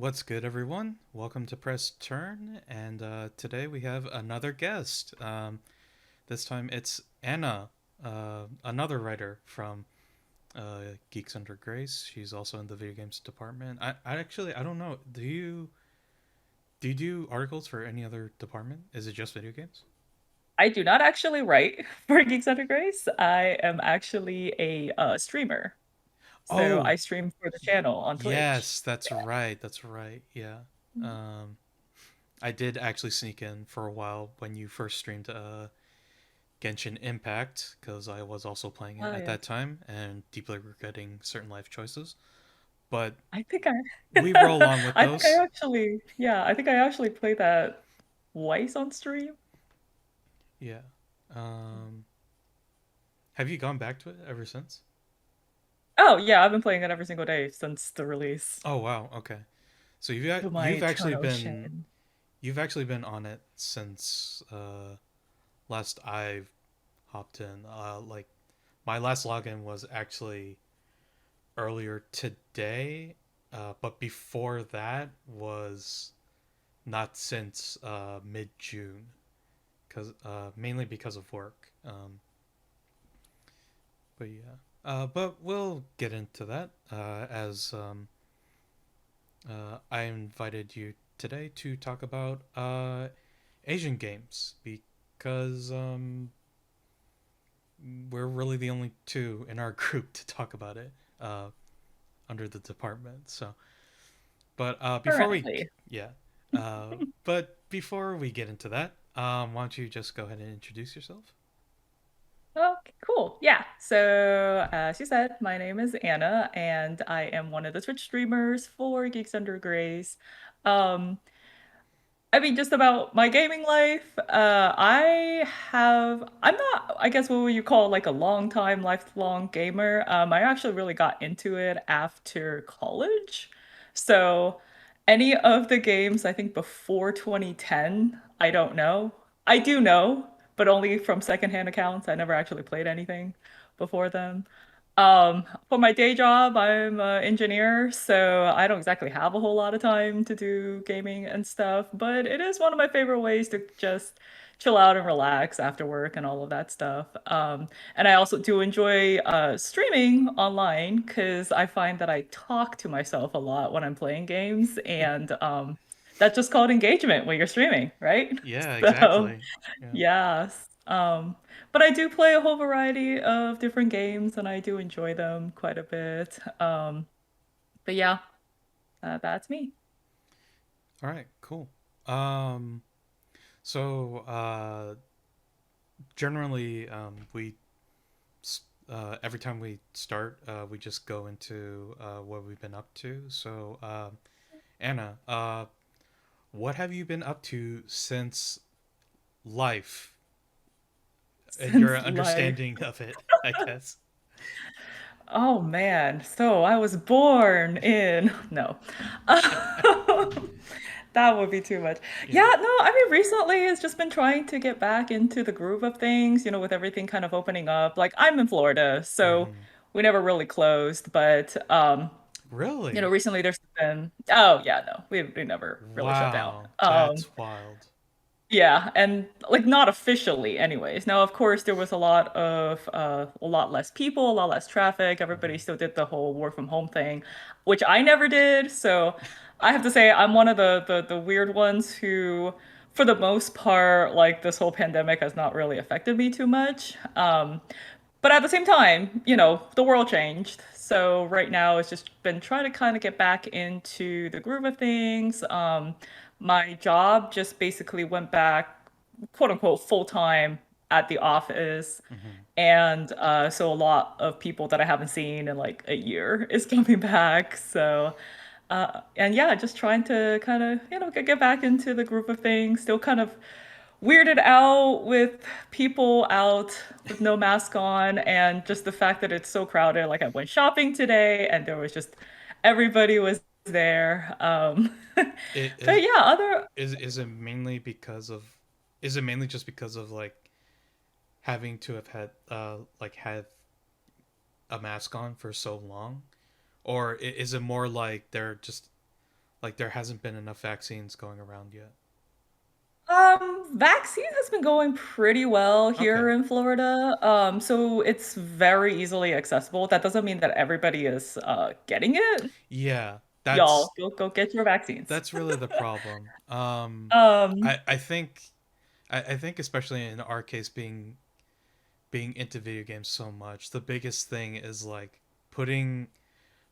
What's good, everyone? Welcome to Press Turn, and today we have another guest. This time it's Anna, another writer from Geeks Under Grace. She's also in the video games department. I don't know. Do you do articles for any other department? Is it just video games? I do not actually write for Geeks Under Grace. I am actually a streamer. So Oh, I stream for the channel on Twitch. yes, that's right. That's right. Yeah. Mhm. Um, I did actually sneak in for a while when you first streamed Genshin Impact because I was also playing it Oh at yeah. that time and deeply regretting certain life choices. But I think I we roll along with I think I those. actually yeah, I think I actually played that twice on stream. Yeah. Um, have you gone back to it ever since? Oh yeah, I've been playing it every single day since the release. Oh wow. Okay. So To my you've actually eternal been shame. on it since last I've hopped in. Like my last login was actually earlier today, but before that was not since mid June, because mainly because of work. But yeah, but we'll get into that as I invited you today to talk about Asian games because we're really the only two in our group to talk about it uh, under the department. So, but Currently. yeah, but before we get into that, why don't you just go ahead and introduce yourself? Okay, cool. Yeah. So, as you said, my name is Anna, and I am one of the Twitch streamers for Geeks Under Grace. Um, I mean, just about my gaming life. I'm not, I guess, what would you call like a long time, lifelong gamer. I actually really got into it after college. So, any of the games I think before 2010, I don't know. I do know, but only from secondhand accounts. I never actually played anything before then. For my day job, I'm an engineer, so I don't exactly have a whole lot of time to do gaming and stuff, but it is one of my favorite ways to just chill out and relax after work and all of that stuff. And I also do enjoy streaming online because I find that I talk to myself a lot when I'm playing games, and that's just called engagement when you're streaming, right? Yeah, So, exactly. Yeah. yes. But I do play a whole variety of different games and I do enjoy them quite a bit. But yeah, that's me. All right. Cool. Um. So, generally, every time we start, we just go into what we've been up to. So, Anna, what have you been up to since life and your Since life. understanding of it? I guess. Oh man, so I was born in no. That would be too much. Yeah, Yeah. no, I mean recently it's just been trying to get back into the groove of things, with everything kind of opening up. Like I'm in Florida, so Mm-hmm. we never really closed, but Really? recently there's been oh yeah, no, we never really shut down. Wow, that's wild. Yeah, and like not officially anyways. Now, of course, there was a lot less people, a lot less traffic. Everybody Mm-hmm. still did the whole work from home thing, which I never did. So I have to say I'm one of the weird ones who, for the most part, like this whole pandemic has not really affected me too much. But at the same time, the world changed. So right now it's just been trying to kind of get back into the groove of things. My job just basically went back, quote unquote, full time at the office. Mm-hmm. And so a lot of people that I haven't seen in like a year is coming back. So, and yeah, just trying to kind of, get back into the groove of things, still kind of weirded out with people out with no mask on and just the fact that it's so crowded. Like I went shopping today and there was just everybody was there. It But yeah, other is it mainly because of is it mainly just because of like having to have had a mask on for so long, or is it more like they're just Like there hasn't been enough vaccines going around yet. Vaccine has been going pretty well Okay. here in Florida. So it's very easily accessible. That doesn't mean that everybody is getting it. Yeah, Y'all, go get your vaccines. that's really the problem. Um, I think especially in our case being into video games so much, the biggest thing is like putting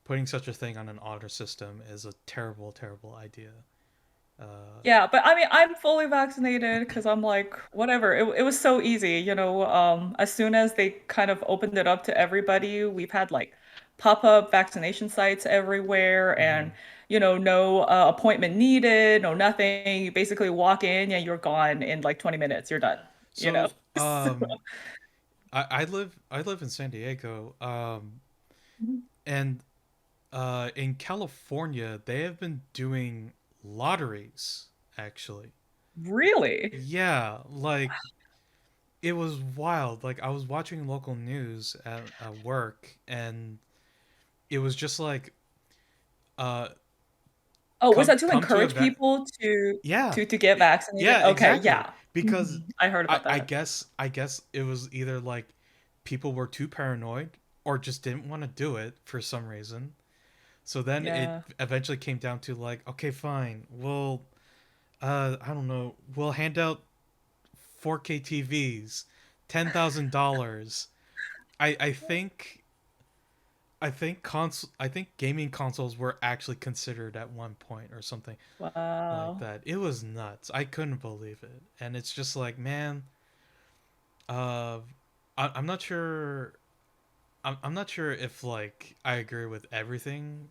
putting such a thing on an honor system is a terrible, terrible idea. Uh, Yeah, but I mean, I'm fully vaccinated because I'm like, whatever. It was so easy, as soon as they kind of opened it up to everybody, we've had like pop-up vaccination sites everywhere and, mhm. no appointment needed, no nothing. You basically walk in and you're gone in like 20 minutes. You're done, you know? So So, I live in San Diego, Mhm. and in California they have been doing lotteries actually. Really? Yeah, like it was wild. Like I was watching local news at work, and it was just like uh Oh, was that to come to a encourage people to yeah, to to get vaccinated? yeah, Okay, exactly. yeah. Because I heard about that. I guess it was either like people were too paranoid or just didn't want to do it for some reason. So then it Yeah. eventually came down to like, okay, fine, we'll I don't know, we'll hand out 4K TVs, $10,000. I think I think gaming consoles were actually considered at one point or something like Wow. that. It was nuts. I couldn't believe it. And it's just like, man, uh I'm not sure I'm not sure if like I agree with everything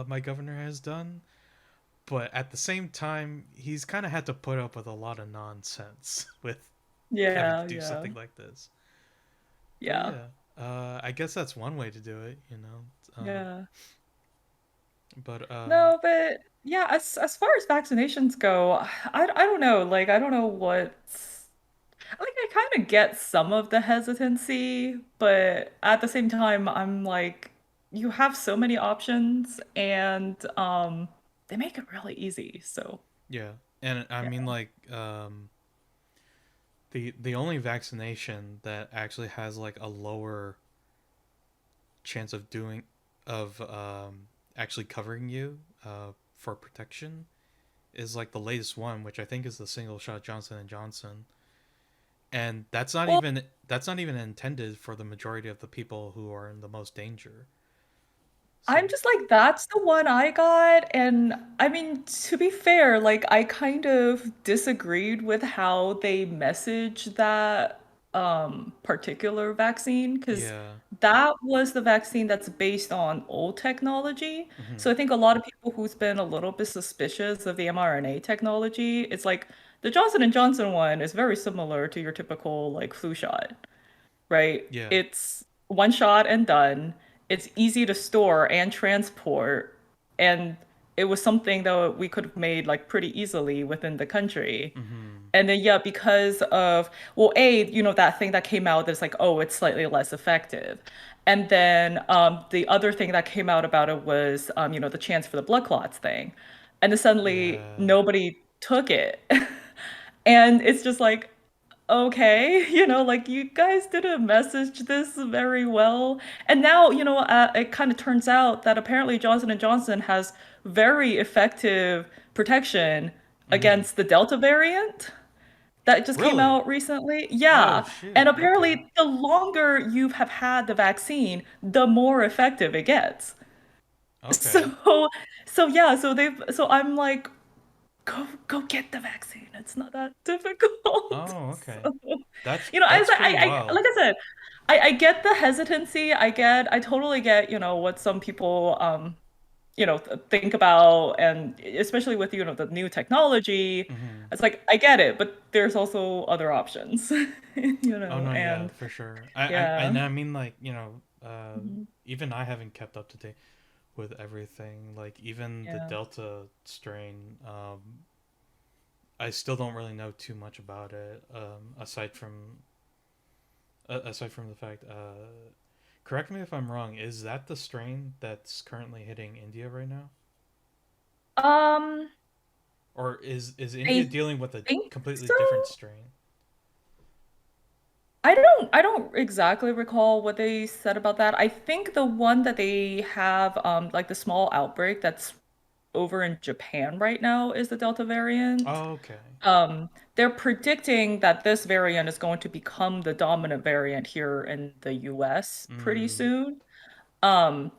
my governor has done, but at the same time he's kind of had to put up with a lot of nonsense with having to Yeah, do yeah, something like this. But yeah, yeah, I guess that's one way to do it, you know. yeah. But No, but yeah, as far as vaccinations go, I don't know. Like, I don't know what's like. I kind of get some of the hesitancy, but at the same time, I'm like, you have so many options, and they make it really easy. So yeah, and I mean yeah. like the only vaccination that actually has like a lower chance of doing of actually covering you for protection is like the latest one, which I think is the single shot Johnson and Johnson, and Well, that's not even intended for the majority of the people who are in the most danger. I'm So just like, that's the one I got. And I mean, to be fair, like, I kind of disagreed with how they message that particular vaccine because yeah, that was the vaccine that's based on old technology. hmm So I think a lot of people who's been a little bit suspicious of the mRNA technology, it's like the Johnson and Johnson one is very similar to your typical like flu shot, right? yeah, It's one shot and done. It's easy to store and transport. And it was something that we could have made like pretty easily within the country. hmm And then, yeah, because of, well, that thing that came out that's like, oh, it's slightly less effective. And then the other thing that came out about it was, the chance for the blood clots thing. And then suddenly yeah, nobody took it. And it's just like, okay, like you guys didn't message this very well. And now, it kind of turns out that apparently Johnson and Johnson has very effective protection hmm against the Delta variant that just came really. out recently. Oh Yeah. And shit. Okay. apparently the longer you have had the vaccine, the more effective it gets. Okay. So, so I'm like, go get the vaccine. It's not that difficult. Oh, okay. So, That's pretty like wild. I said, I get the hesitancy. I totally get, what some people, think about, and especially with, the new technology. hmm It's like, I get it, but there's also other options, Oh no, yeah, and for sure. yeah. I mean like, Mhm. even I haven't kept up to date with everything. Like even the Yeah. Delta strain, I still don't really know too much about it. Aside from the fact, correct me if I'm wrong. Is that the strain that's currently hitting India right now? Um, or is India I dealing with a think completely so. different strain? I don't exactly recall what they said about that. I think the one that they have, like the small outbreak that's over in Japan right now is the Delta variant. Oh, okay. They're predicting that this variant is going to become the dominant variant here in the US pretty Mm, soon. Um,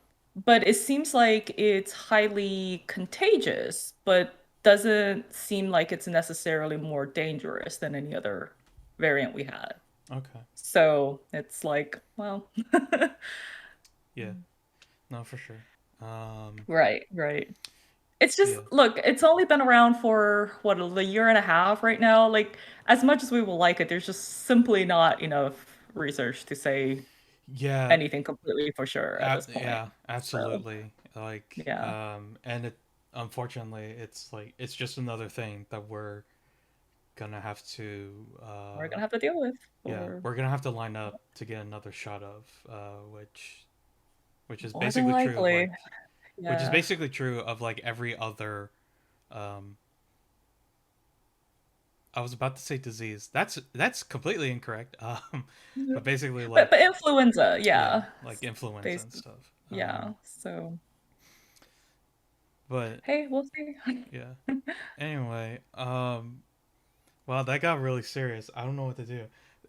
but it seems like it's highly contagious, but doesn't seem like it's necessarily more dangerous than any other variant we had. okay. So it's like, well, Yeah. No, for sure. Um, right, right. It's just, yeah. look, it's only been around for what, a year and a half right now. Like, as much as we will like it, there's just simply not enough research to say Yeah. anything completely for sure at this point. Yeah, So, absolutely. Like, yeah, and it unfortunately it's like it's just another thing that we're gonna have to we're gonna have to deal with yeah, for we're gonna have to line up to get another shot of which is more than basically true of likely. like which is Yeah. basically true of like every other um I was about to say disease. That's completely incorrect. Yeah. But basically But like influenza, yeah, yeah. like influenza and Based, stuff. yeah. So, But hey, we'll see. yeah. Anyway, wow, that got really serious. I don't know what to do.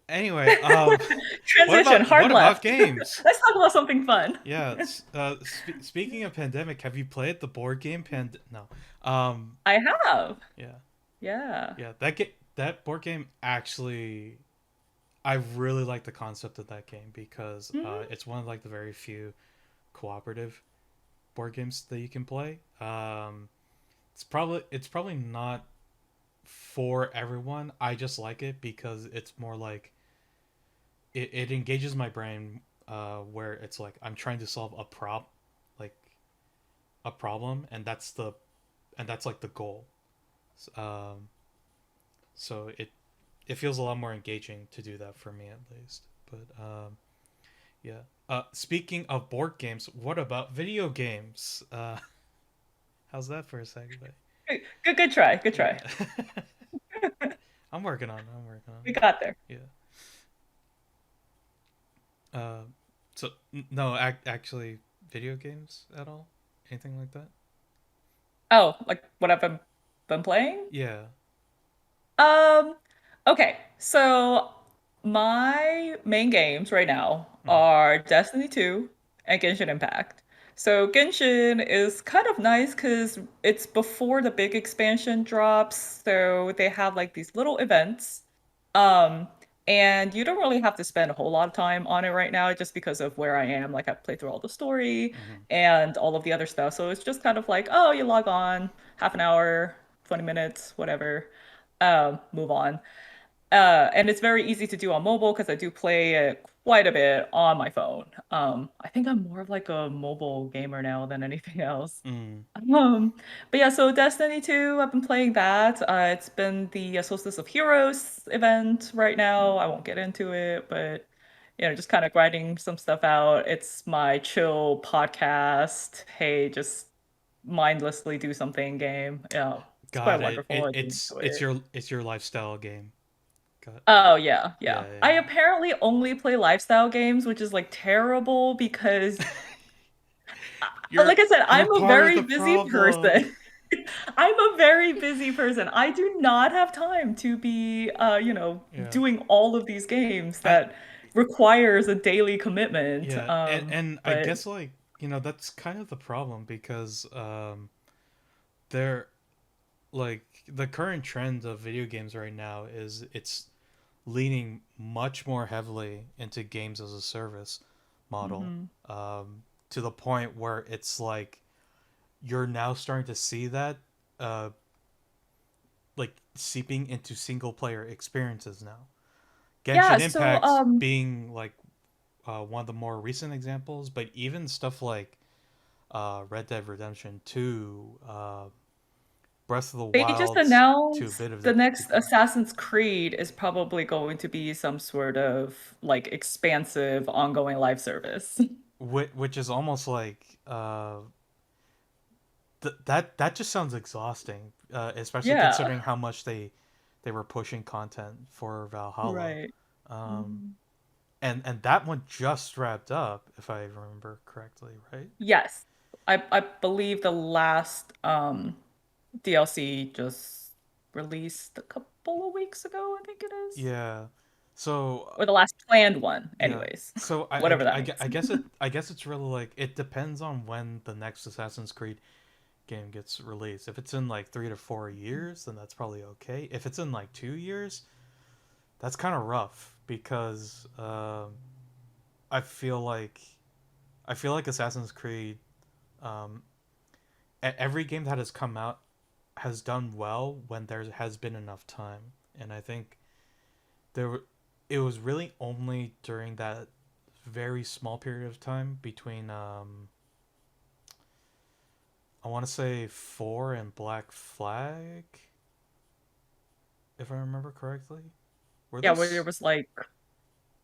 Anyway, Transition, hard what about left. games? Let's talk about something fun. Yeah, speaking of pandemic, have you played the board game No. Um, I have. yeah, Yeah. yeah. That board game actually, I really like the concept of that game because Hmm. it's one of like the very few cooperative board games that you can play. It's probably not for everyone. I just like it because it's more like it engages my brain where it's like I'm trying to solve like a problem and that's like the goal. Um, so it feels a lot more engaging to do that for me at least. But yeah. Speaking of board games, what about video games? How's that for a segue? Good try. Good try. Yeah. I'm working on it. I'm working on We got there. it. Yeah. So no, actually, video games at all? Anything like that? Oh, like what I've been playing? Yeah. Um, okay. So my main games right now Mm, are Destiny 2 and Genshin Impact. So Genshin is kind of nice because it's before the big expansion drops, so they have like these little events. Um, and you don't really have to spend a whole lot of time on it right now just because of where I am. Like I've played through all the story mm-hmm. and all of the other stuff. So it's just kind of like, oh, you log on, half an hour, 20 minutes, whatever, move on. And it's very easy to do on mobile because I do play it quite a bit on my phone. I think I'm more of like a mobile gamer now than anything else. Mm, Um, but yeah, so Destiny 2, I've been playing that. It's been the Solstice of Heroes event right now. I won't get into it, but just kind of grinding some stuff out. It's my chill podcast. Hey, just mindlessly do something game. Yeah, it's quite got wonderful. I do It's enjoy it. it's your lifestyle game. Got Oh yeah, yeah. yeah, I apparently only play lifestyle games, which is like terrible because like I said, you're I'm a part of very the busy problem. person. I'm a very busy person. I do not have time to be Yeah. doing all of these games I that requires a daily commitment. yeah, and I But guess like, that's kind of the problem because they're like the current trend of video games right now is it's leaning much more heavily into games as a service model, mhm. to the point where it's like you're now starting to see that uh, like seeping into single player experiences now. Yeah, Genshin so Impact being like one of the more recent examples, but even stuff like Red Dead Redemption 2, Breath of the they just Wilds to a announced bit of a the next degree, Assassin's Creed is probably going to be some sort of like expansive ongoing live service. which is almost like that just sounds exhausting, especially Yeah, considering how much they were pushing content for Valhalla. right. Um, Mhm. and that one just wrapped up, if I remember correctly, right? Yes. I believe the last DLC just released a couple of weeks ago, I think it is. Yeah. So Or the last planned one, yeah. anyways. So Whatever that means. I guess it's really like it depends on when the next Assassin's Creed game gets released. If it's in like 3 to 4 years, then that's probably okay. If it's in like 2 years, that's kind of rough because I feel like I feel like Assassin's Creed, um, every game that has come out has done well when there has been enough time, and I think there it was really only during that very small period of time between I want to say 4 and Black Flag, if I remember correctly. Were Yeah, where there those was like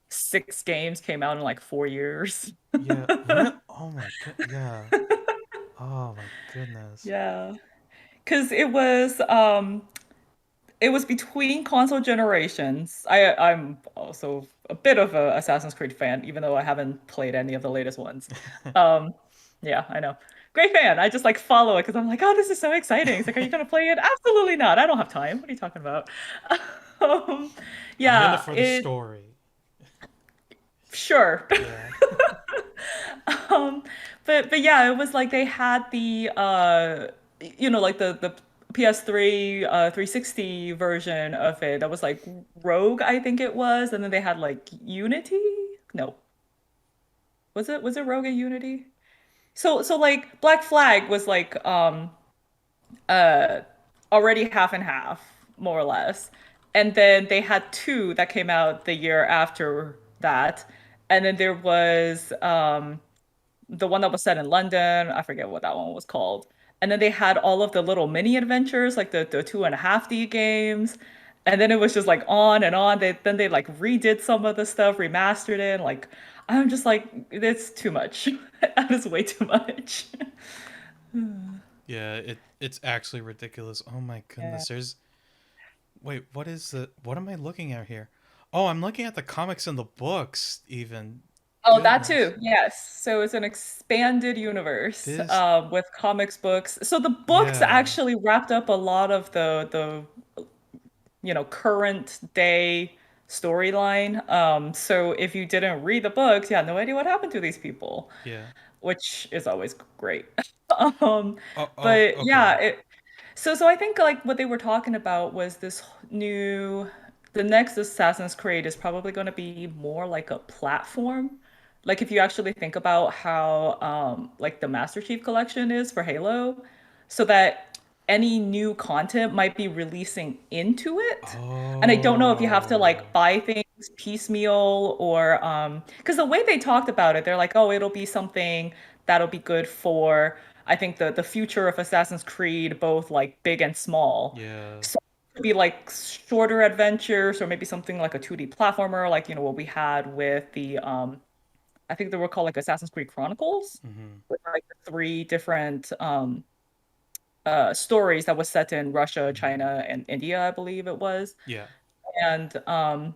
6 games came out in like 4 years. yeah, oh my god, yeah. Oh my goodness. Yeah. Because it was between console generations. I'm also a bit of a Assassin's Creed fan, even though I haven't played any of the latest ones. Um, yeah, I know. Great fan. I just like follow it because I'm like, oh, this is so exciting. It's like, are you gonna play it? Absolutely not. I don't have time. What are you talking about? Um, I'm in it yeah, for the it story. sure. Yeah. Um, but yeah, it was like they had the like the PS3 360 version of it that was like Rogue, I think it was, and then they had like Unity. No, was it Rogue and Unity? So like Black Flag was like uh already half and half, more or less. And then they had two that came out the year after that. And then there was the one that was set in London. I forget what that one was called. And then they had all of the little mini adventures, like the 2.5D games. And then it was just like on and on. Then they like redid some of the stuff, remastered it. Like I'm just like, it's too much. That is way too much. Yeah, it's actually ridiculous. Oh my Yeah. goodness. What am I looking at here? Oh, I'm looking at the comics and the books even. Oh, that Goodness. too. Yes. So it's an expanded universe This with comics books. So the books yeah. actually wrapped up a lot of current day storyline. So if you didn't read the books, you had no idea what happened to these people, Yeah. which is always great. Um, Oh, but okay. yeah, so I think like what they were talking about was this new the next Assassin's Creed is probably going to be more like a platform. Like if you actually think about how like the Master Chief Collection is for Halo, so that any new content might be releasing into it. And I don't know if you have to like Oh. buy things piecemeal or because the way they talked about it, they're like, oh, it'll be something that'll be good for I think the future of Assassin's Creed, both like big and small. Yeah. So it could be like shorter adventures or maybe something like a 2D platformer, like what we had with the I think they were called like Assassin's Creed Chronicles, Mhm. with like the three different stories that was set in Russia, China, and India, I believe it was. Yeah. And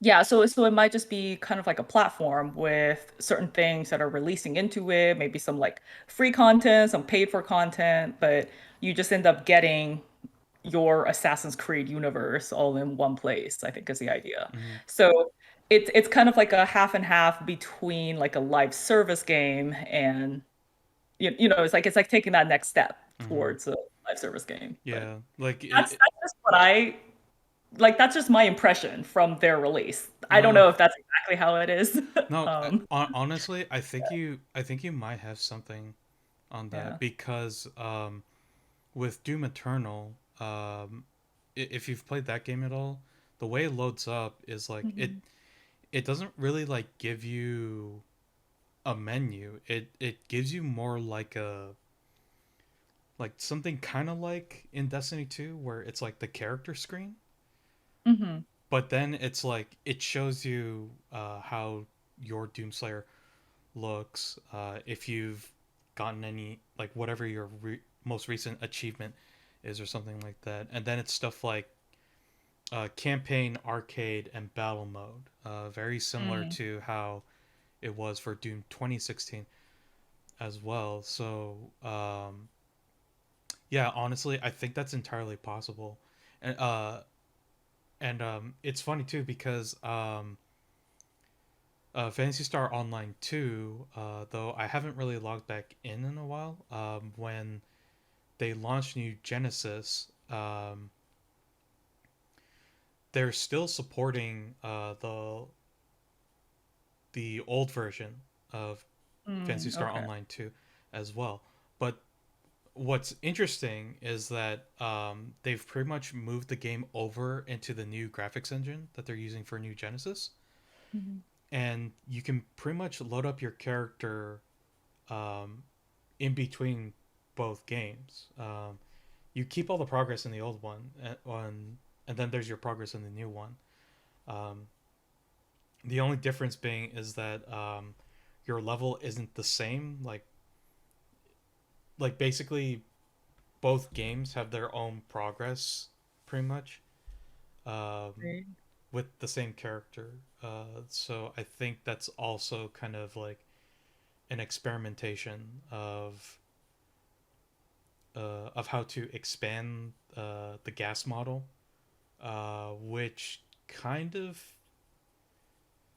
yeah, so it might just be kind of like a platform with certain things that are releasing into it, maybe some like free content, some paid for content, but you just end up getting your Assassin's Creed universe all in one place, I think is the idea. Mhm. So it's kind of like a half and half between like a live service game and it's like taking that next step Mhm. towards a live service game. But Yeah. Like that's just what I like that's just my impression from their release. I don't no. know if that's exactly how it is. No, Um, honestly, I think you might have something on yeah. that because with Doom Eternal, if you've played that game at all, the way it loads up is like Mhm. it doesn't really like give you a menu. It gives you more like something kind of like in Destiny 2 where it's like the character screen, Mhm. but then it's like it shows you how your Doomslayer looks. If you've gotten any like whatever your most recent achievement is or something like that. And then it's stuff like campaign, arcade, and battle mode. Very similar Mm, to how it was for Doom 2016 as well. So yeah, honestly, I think that's entirely possible. And it's funny too because Fantasy Star Online 2, though I haven't really logged back in a while. When they launched New Genesis, they're still supporting the old version of Fantasy Star okay. Online 2 as well. But what's interesting is that they've pretty much moved the game over into the new graphics engine that they're using for New Genesis, Mhm. and you can pretty much load up your character um, in between both games. You keep all the progress in the old and then there's your progress in the new one. Um, the only difference being is that your level isn't the same. Like basically both games have their own progress, pretty much, um, Right. with the same character. So I think that's also kind of like an experimentation of how to expand the gas model, which kind of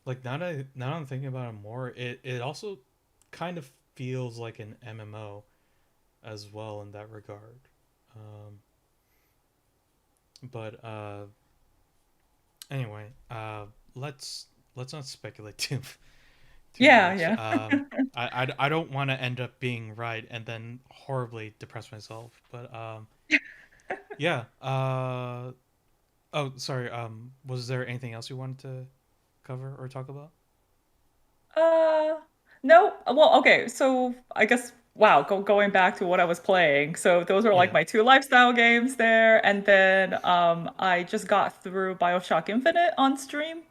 like now I'm thinking about it more. It also kind of feels like an MMO as well in that regard. Um, but anyway, let's not speculate too Yeah, much. yeah. I don't want to end up being right and then horribly depress myself. But yeah. Oh, sorry. Was there anything else you wanted to cover or talk about? Uh, no. Well, okay. So I guess going back to what I was playing. So those are like Yeah. my two lifestyle games there, and then I just got through BioShock Infinite on stream,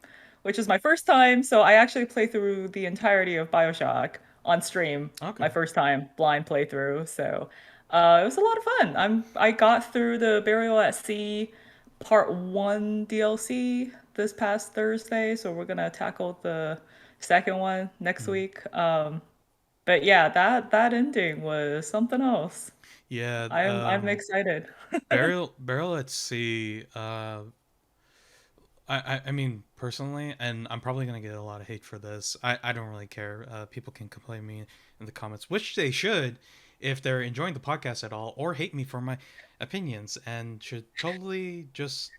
which is my first time. So I actually played through the entirety of BioShock on stream, my Okay. first time blind playthrough. So it was a lot of fun. I got through the Burial at Sea Part 1 DLC this past Thursday, so we're gonna tackle the second one next Hmm. week. But yeah, that ending was something else. Yeah. I'm excited. Burial at Sea. I mean personally, and I'm probably gonna get a lot of hate for this. I don't really care. People can complain me in the comments, which they should, if they're enjoying the podcast at all, or hate me for my opinions, and should totally just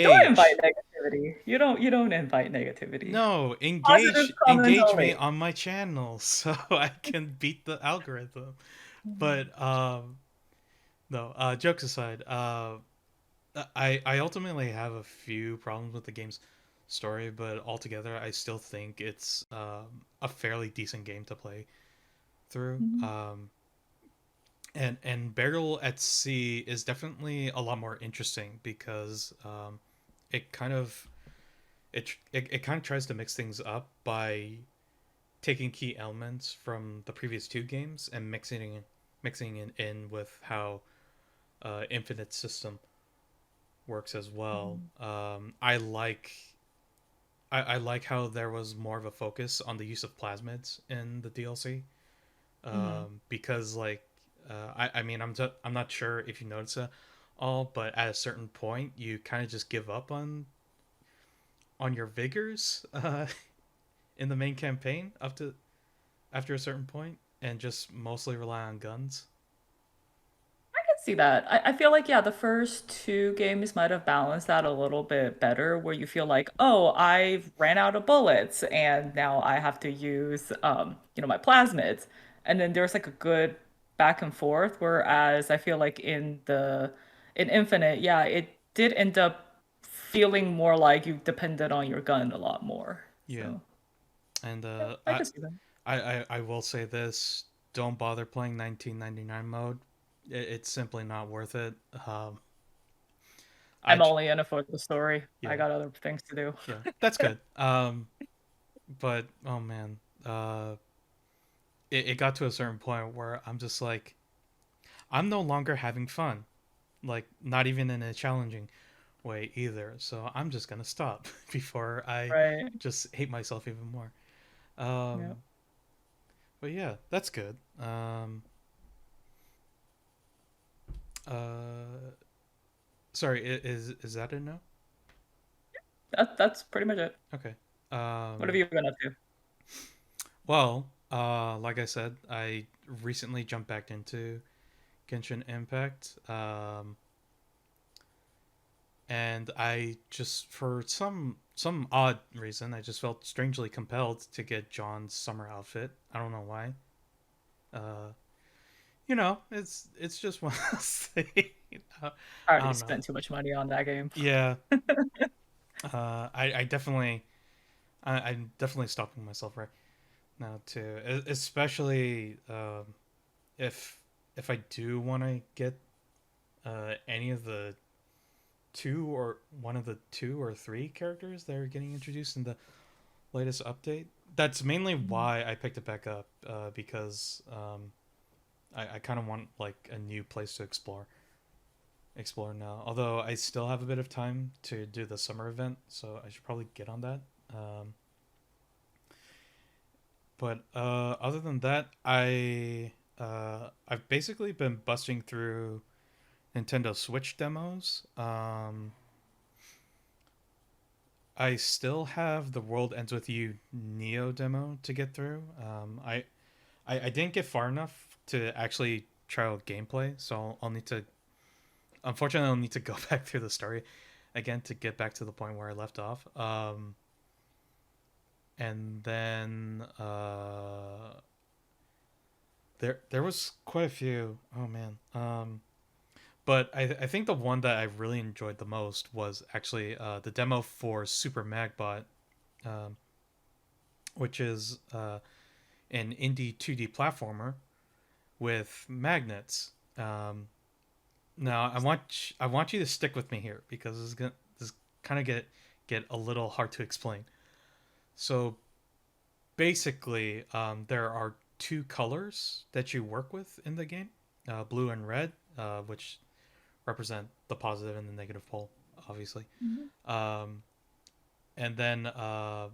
Don't invite engage. negativity. You don't invite negativity. No, Positive comments engage me only. on my channel so I can beat the algorithm. But no, jokes aside, I ultimately have a few problems with the game's story, but altogether, I still think it's a fairly decent game to play through. Mhm. And Burial at Sea is definitely a lot more interesting because it kind of it kind of tries to mix things up by taking key elements from the previous two games and mixing it in with how Infinite System works as well. Mhm. I like how there was more of a focus on the use of plasmids in the DLC, Mhm. because like I mean I'm not sure if you notice it all, but at a certain point you kind of just give up on your vigors in the main campaign up to after a certain point and just mostly rely on guns. I can see that. I feel like, yeah, the first two games might have balanced that a little bit better, where you feel like, oh, I've ran out of bullets and now I have to use, my plasmids. And then there's like a good back and forth. Whereas I feel like in Infinite, yeah, it did end up feeling more like you depended on your gun a lot more. Yeah, So, and yeah, I can see that. I will say this: don't bother playing 1999 mode. It's simply not worth it. I I'm only in it for the story. I yeah got other things to do. yeah that's good. But oh man, uh, it got to a certain point where I'm just like, I'm no longer having fun. Like, not even in a challenging way either. So I'm just gonna stop before I Right. just hate myself even more. Yeah. Um, but yeah, that's good. Uh, Sorry, is that a no? That's pretty much it. Okay. What have Um, you been up to? well, like I said, I recently jumped back into Genshin Impact. And I just for some odd reason I just felt strangely compelled to get John's summer outfit. I don't know why. Uh, it's just one of those things. I I already don't know. spent too much money on that game. Yeah. I definitely I'm definitely stopping myself right now too, especially if if I do want to get any of the two or one of the two or three characters that are getting introduced in the latest update. That's mainly Mhm. why I picked it back up because I kind of want like a new place to explore now. Although I still have a bit of time to do the summer event, so I should probably get on that. But other than that, I've basically been busting through Nintendo Switch demos. I still have the World Ends with You Neo demo to get through. I didn't get far enough to actually try out gameplay, so I'll need to. Unfortunately, I'll need to go back through the story again to get back to the point where I left off. And then there was quite a few. Oh man. But I think the one that I really enjoyed the most was actually the demo for Super Magbot, um, which is an indie 2D platformer with magnets. Now I want you to stick with me here because this kind of get a little hard to explain. So basically, there are two colors that you work with in the game, blue and red, which represent the positive and the negative pole, obviously. Mhm. Um, and then on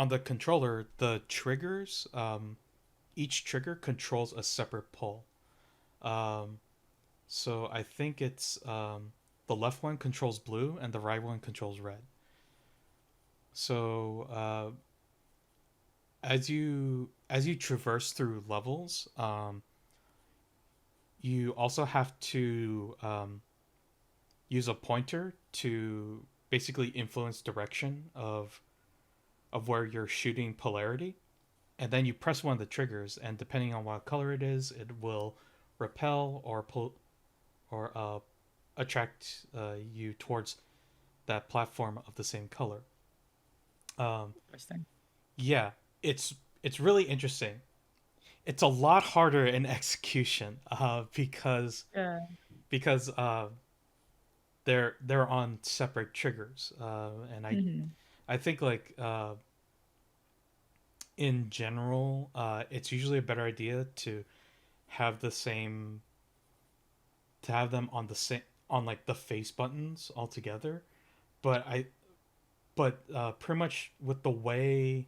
the controller, the triggers, each trigger controls a separate pole. Um, So I think it's the left one controls blue and the right one controls red. So as you traverse through levels, you also have to use a pointer to basically influence direction of where you're shooting polarity, and then you press one of the triggers, and depending on what color it is, it will repel or pull or attract you towards that platform of the same color. Um, Interesting. yeah, it's really interesting. It's a lot harder in execution Yeah. because they're on separate triggers, and Hmm. I think like in general, it's usually a better idea to have the same to have them on the same on like the face buttons altogether. But pretty much with the way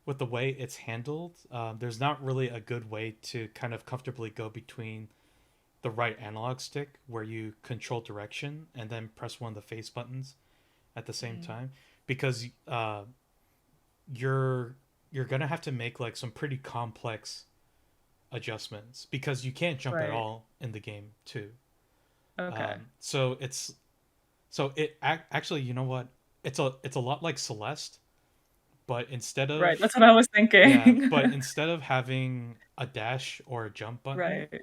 it's handled, there's not really a good way to kind of comfortably go between the right analog stick where you control direction and then press one of the face buttons at the same Mm. time because you're you're gonna have to make like some pretty complex adjustments because you can't jump at Right. all in the game too. Okay. So actually, you know what? It's a lot like Celeste, but Right. That's what I was thinking. instead of having a dash or a jump button, Right.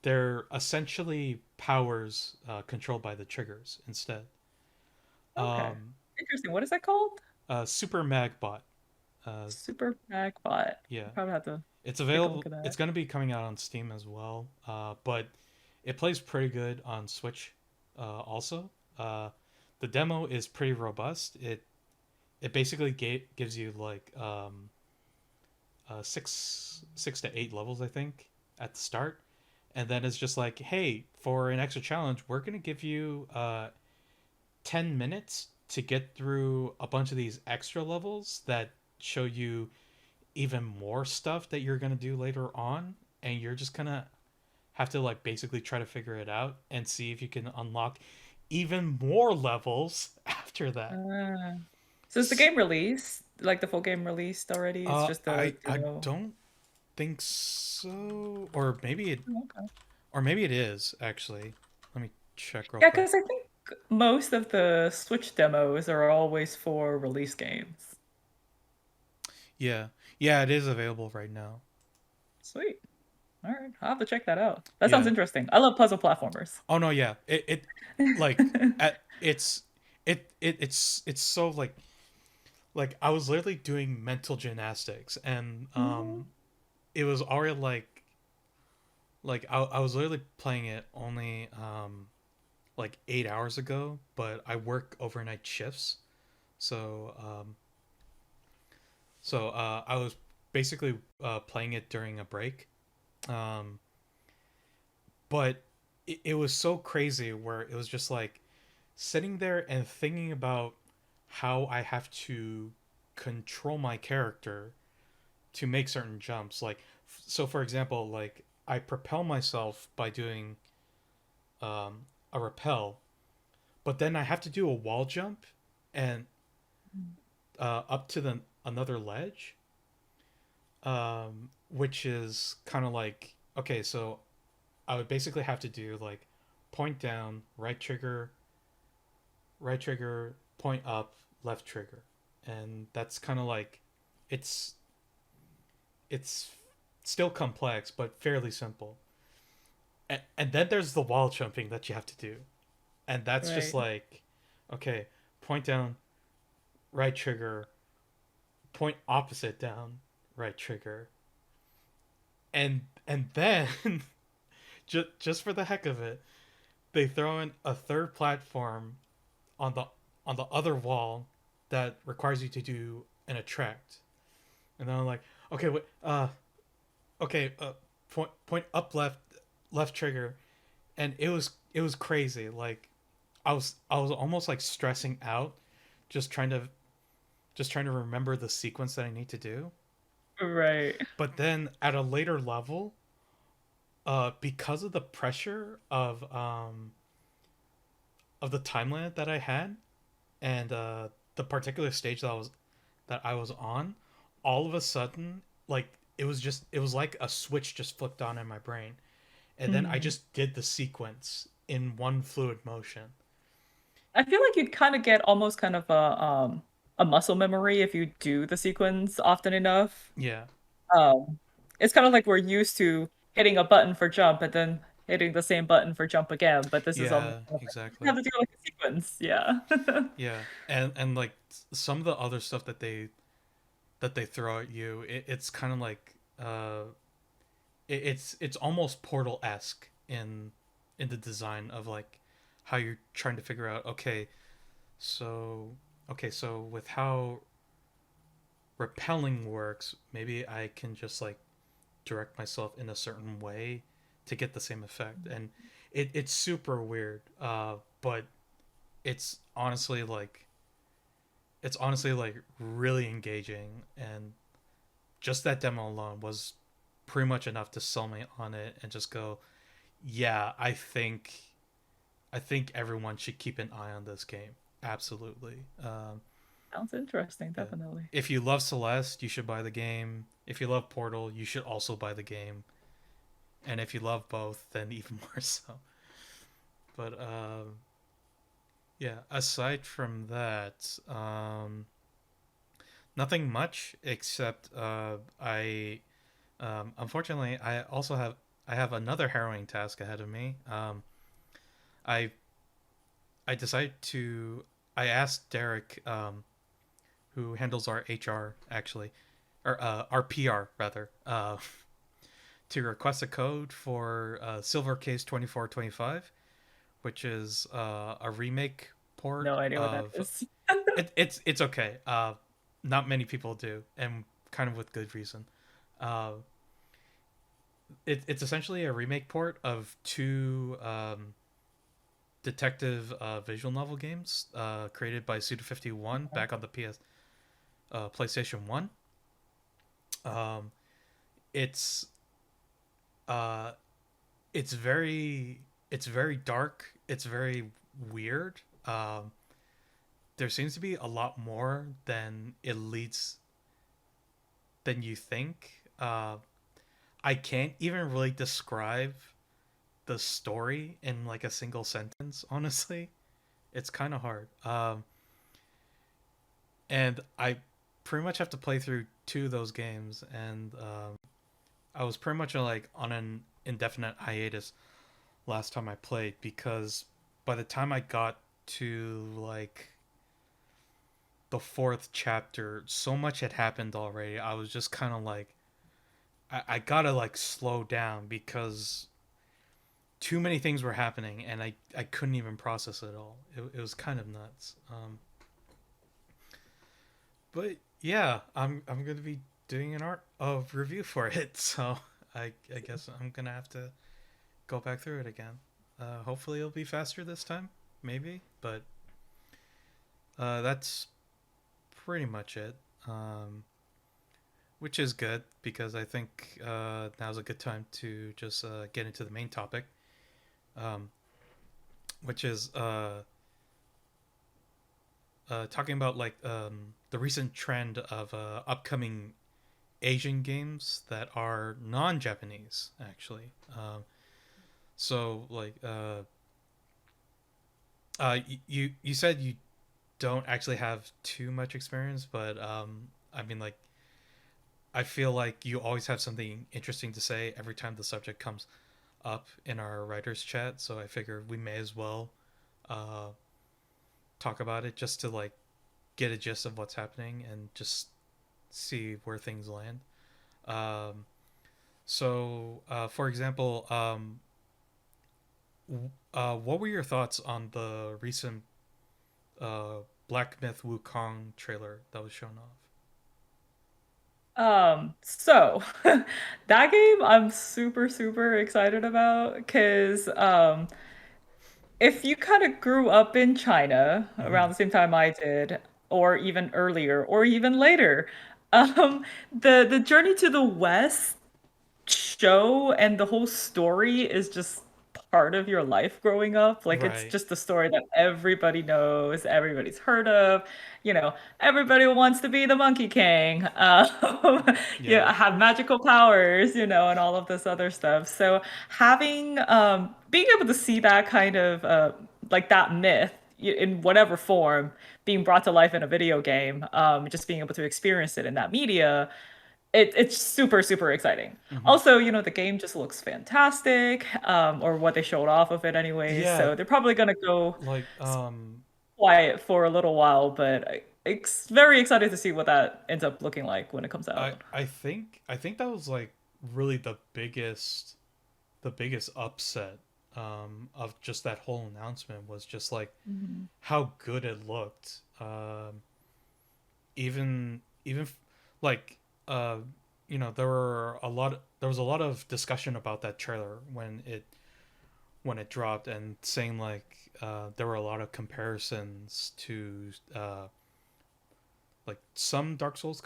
they're essentially powers controlled by the triggers instead. Okay. Um, Interesting. What is that called? Super Magbot. Uh, Super Magbot. yeah, I probably have to it's take a look available. at It's that. going to be coming out on Steam as well, but it plays pretty good on Switch. Also, the demo is pretty robust. it basically gives you like six to eight levels, I think, at the start, and then it's just like, hey, for an extra challenge, we're gonna give you 10 minutes to get through a bunch of these extra levels that show you even more stuff that you're gonna do later on, and you're just gonna have to like basically try to figure it out and see if you can unlock even more levels after that. Ah. So is the game released? Like the full game released already? It's just the I demo. don't think so, or maybe it, Oh, okay. or maybe it is actually. Let me check real Yeah, quick. because I think most of the Switch demos are always for release games. Yeah, yeah, it is available right now. Sweet. All right, I'll have to check that out. That sounds Yeah. interesting. I love puzzle platformers. Oh no, yeah. It like at it's so like I was literally doing mental gymnastics, and Mhm. it was already like I was literally playing it only like 8 hours ago, but I work overnight shifts, so I was basically playing it during a break. Um, but it was so crazy where it was just like sitting there and thinking about how I have to control my character to make certain jumps. Like, so for example, like I propel myself by doing a rappel, but then I have to do a wall jump and up to the another ledge, which is kind of like okay. So I would basically have to do like point down, right trigger, point up, left trigger, and that's kind of like it's it's still complex but fairly simple. And then there's the wall jumping that you have to do, and that's just Right. like okay, point down, right trigger, point opposite down, right trigger, and then just for the heck of it, they throw in a third platform on the other wall that requires you to do an attract. And then I'm like, okay, wait, okay, point up left trigger, and it was crazy. Like I was almost like stressing out, just trying to remember the sequence that I need to do. Right. But then at a later level, because of the pressure of the time limit that I had, and the particular stage that I was on, all of a sudden, like it was like a switch just flipped on in my brain, and then I Hmm. just did the sequence in one fluid motion. I feel like you'd kind of get almost kind of a muscle memory if you do the sequence often enough. Yeah, Um, it's kind of like we're used to hitting a button for jump and then hitting the same button for jump again, but this is almost yeah, kind of like you exactly. have to do like a sequence. Yeah. Yeah, and like some of the other stuff that they throw at you, it's kind of like it's almost Portal esque in the design of like how you're trying to figure out so so with how repelling works, maybe I can just like direct myself in a certain way to get the same effect, and it's super weird, but it's honestly like really engaging, and just that demo alone was pretty much enough to sell me on it and just go, yeah, I think everyone should keep an eye on this game. Absolutely. Sounds interesting, Yeah. definitely. If you love Celeste, you should buy the game. If you love Portal, you should also buy the game. And if you love both, then even more so. But yeah, aside from that, nothing much except I unfortunately I have another harrowing task ahead of me. I I decided to I asked Derek, who handles our HR actually, or our PR rather, to request a code for Silver Case 2425, which is a remake No port idea what that of is. it's okay. Not many people do, and kind of with good reason. Uh, it's essentially a remake port of two detective visual novel games created by Suda51 back on the PlayStation One. Um, it's uh, it's very dark. It's very weird. There seems to be a lot more than it leads than you think. I can't even really describe the story in like a single sentence. Honestly, it's kind of hard. And I pretty much have to play through two of those games, and I was pretty much like on an indefinite hiatus last time I played because by the time I got to like the fourth chapter, so much had happened already. I was just kind of like, I gotta like slow down because too many things were happening and I couldn't even process it all. It was kind of nuts. But yeah, I'm gonna be doing an art of review for it, so I guess I'm gonna have to go back through it again. Hopefully it'll be faster this time, maybe. But that's pretty much it. Which is good because I think now's a good time to just get into the main topic, um, which is talking about like the recent trend of upcoming Asian games that are non-Japanese, actually. So like you said you don't actually have too much experience, but I mean like I feel like you always have something interesting to say every time the subject comes up in our writers chat. So I figure we may as well uh, talk about it just to like get a gist of what's happening and just see where things land. Um, for example, what were your thoughts on the recent Black Myth Wukong trailer that was shown off? So that game I'm super, super excited about because if you kind of grew up in China Mm-hmm. around the same time I did, or even earlier, or even later, the journey to the West show and the whole story is just part of your life growing up. Like it's Right. just a story that everybody knows, everybody's heard of. You know, everybody wants to be the Monkey King. Yeah. Yeah, have magical powers, and all of this other stuff. So having being able to see that kind of like that myth in whatever form being brought to life in a video game, just being able to experience it in that media it's super, super exciting. Mm-hmm. Also, the game just looks fantastic, or what they showed off of it anyways. Yeah. So they're probably gonna go Like quiet for a little while, but very excited to see what that ends up looking like when it comes out. I think that was like really the biggest upset of just that whole announcement was just like Mhm. how good it looked. Even like uh there was a lot of discussion about that trailer when it dropped and saying like there were a lot of comparisons to like some Dark Souls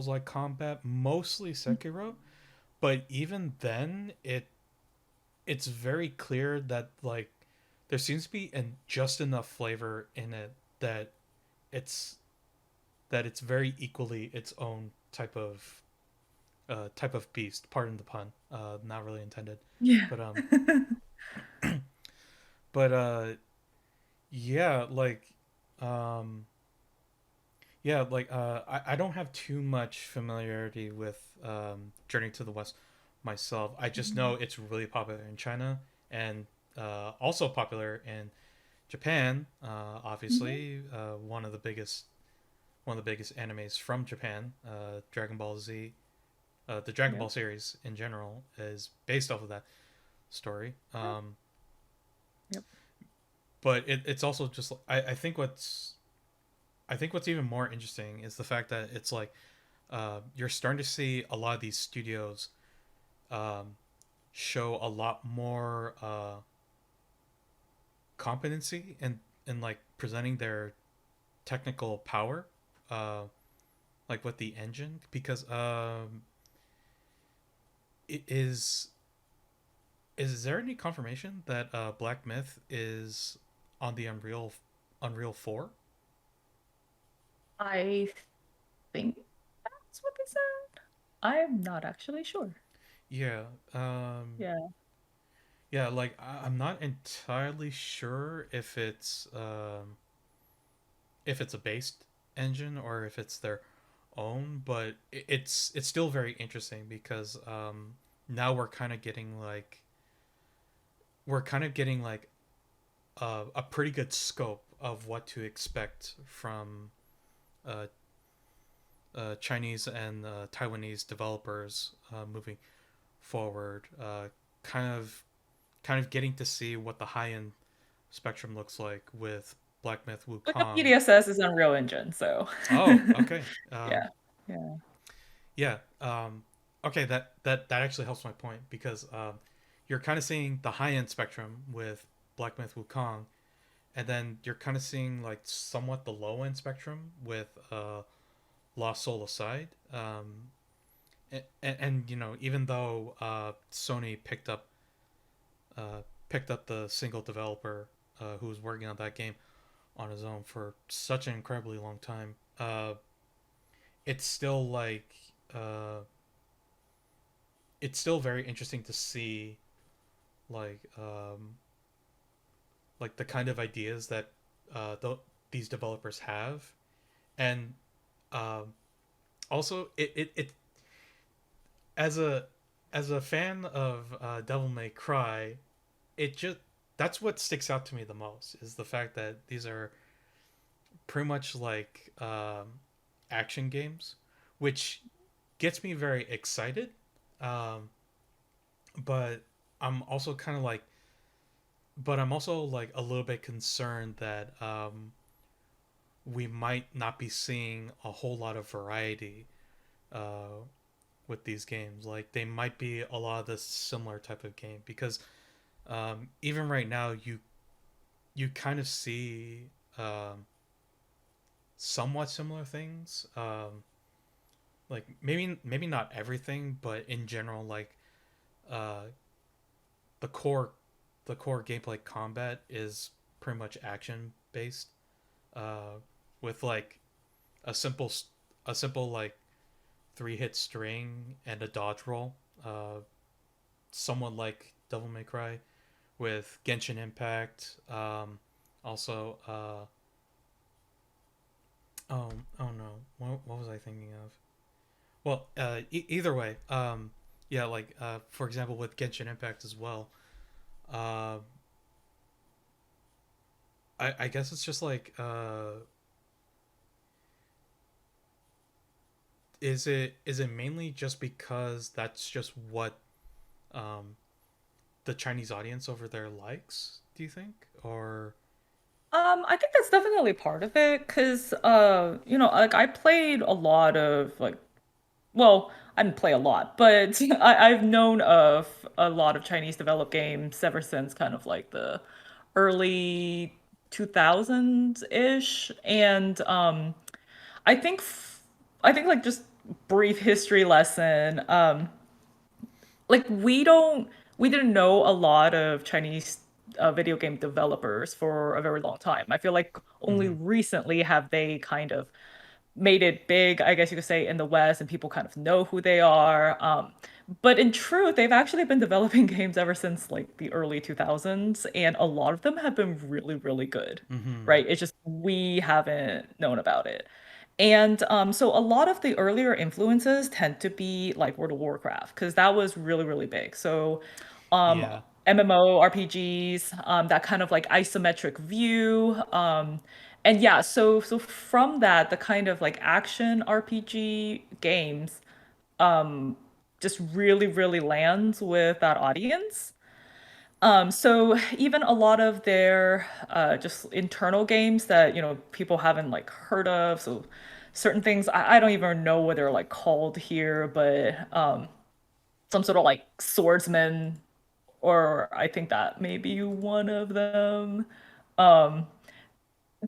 like combat, mostly Sekiro, but even then it's very clear that like there seems to be just enough flavor in it that it's it's very equally its own type of beast. Pardon the pun. Not really intended. Yeah. But but yeah, um I don't have too much familiarity with Journey to the West myself. I just know it's really popular in China and also popular in Japan. Mhm. Obviously, one of the biggest animes from Japan, Dragon Ball Z. The Dragon Ball Yep. series in general is based off of that story. Yep. Yep. but it's also just I think what's even more interesting is the fact that it's like you're starting to see a lot of these studios um, show a lot more competency in like presenting their technical power, uh, like with the engine, because it is there any confirmation that Black Myth is on the Unreal 4? I think that's what they said. I'm not actually sure. Yeah. Um, Yeah. yeah, like I'm not entirely sure if it's a based engine or if it's their own, but it's still very interesting because now we're kind of getting like a pretty good scope of what to expect from uh, Chinese and Taiwanese developers moving forward. Kind of kind of getting to see what the high end spectrum looks like with Black Myth Wukong. Wikipedia says it's Unreal Engine, so Oh, okay. yeah. Yeah. Yeah. Okay, that actually helps my point because you're kind of seeing the high end spectrum with Black Myth Wukong, and then you're kind of seeing like somewhat the low end spectrum with Lost Soul Aside. And you know, even though Sony picked up the single developer who was working on that game on his own for such an incredibly long time, it's still uh, it's still very interesting to see like like the kind of ideas that these developers have, and um, also it as a fan of Devil May Cry, it just that's what sticks out to me the most is the fact that these are pretty much like action games, which gets me very excited. Um, but I'm also kind of like, but I'm also like a little bit concerned that we might not be seeing a whole lot of variety uh, with these games. Like they might be a lot of this similar type of game because even right now you kind of see somewhat similar things. Like maybe not everything, but in general, like uh, the core the core gameplay combat is pretty much action based, uh, with like a simple a simple like 3 hit string and a dodge roll. Somewhat like Devil May Cry with Genshin Impact. Also, oh no, what was I thinking of? Well, either way, yeah, like for example with Genshin Impact as well. Uh, I guess it's just like is it mainly just because that's just what um the Chinese audience over there likes? Do you think, or I think that's definitely part of it because like I played a lot of like well, I didn't play a lot, but I've known of a lot of Chinese developed games ever since kind of like the early 2000s-ish. And I think I think like just brief history lesson. Like we didn't know a lot of Chinese video game developers for a very long time. I feel like only mm-hmm, recently have they kind of made it big, I guess you could say, in the West, and people kind of know who they are. But in truth, they've actually been developing games ever since like the early 2000s, and a lot of them have been really, really good, mm-hmm, right? It's just we haven't known about it. And so a lot of the earlier influences tend to be like World of Warcraft, because that was really, really big. So um, yeah, MMORPGs, that kind of like isometric view. And yeah, so from that, the kind of like action RPG games just really, really lands with that audience. So even a lot of their just internal games that, people haven't like heard of. So certain things I don't even know what they're like called here, but some sort of like swordsman, or I think that may be one of them. Um,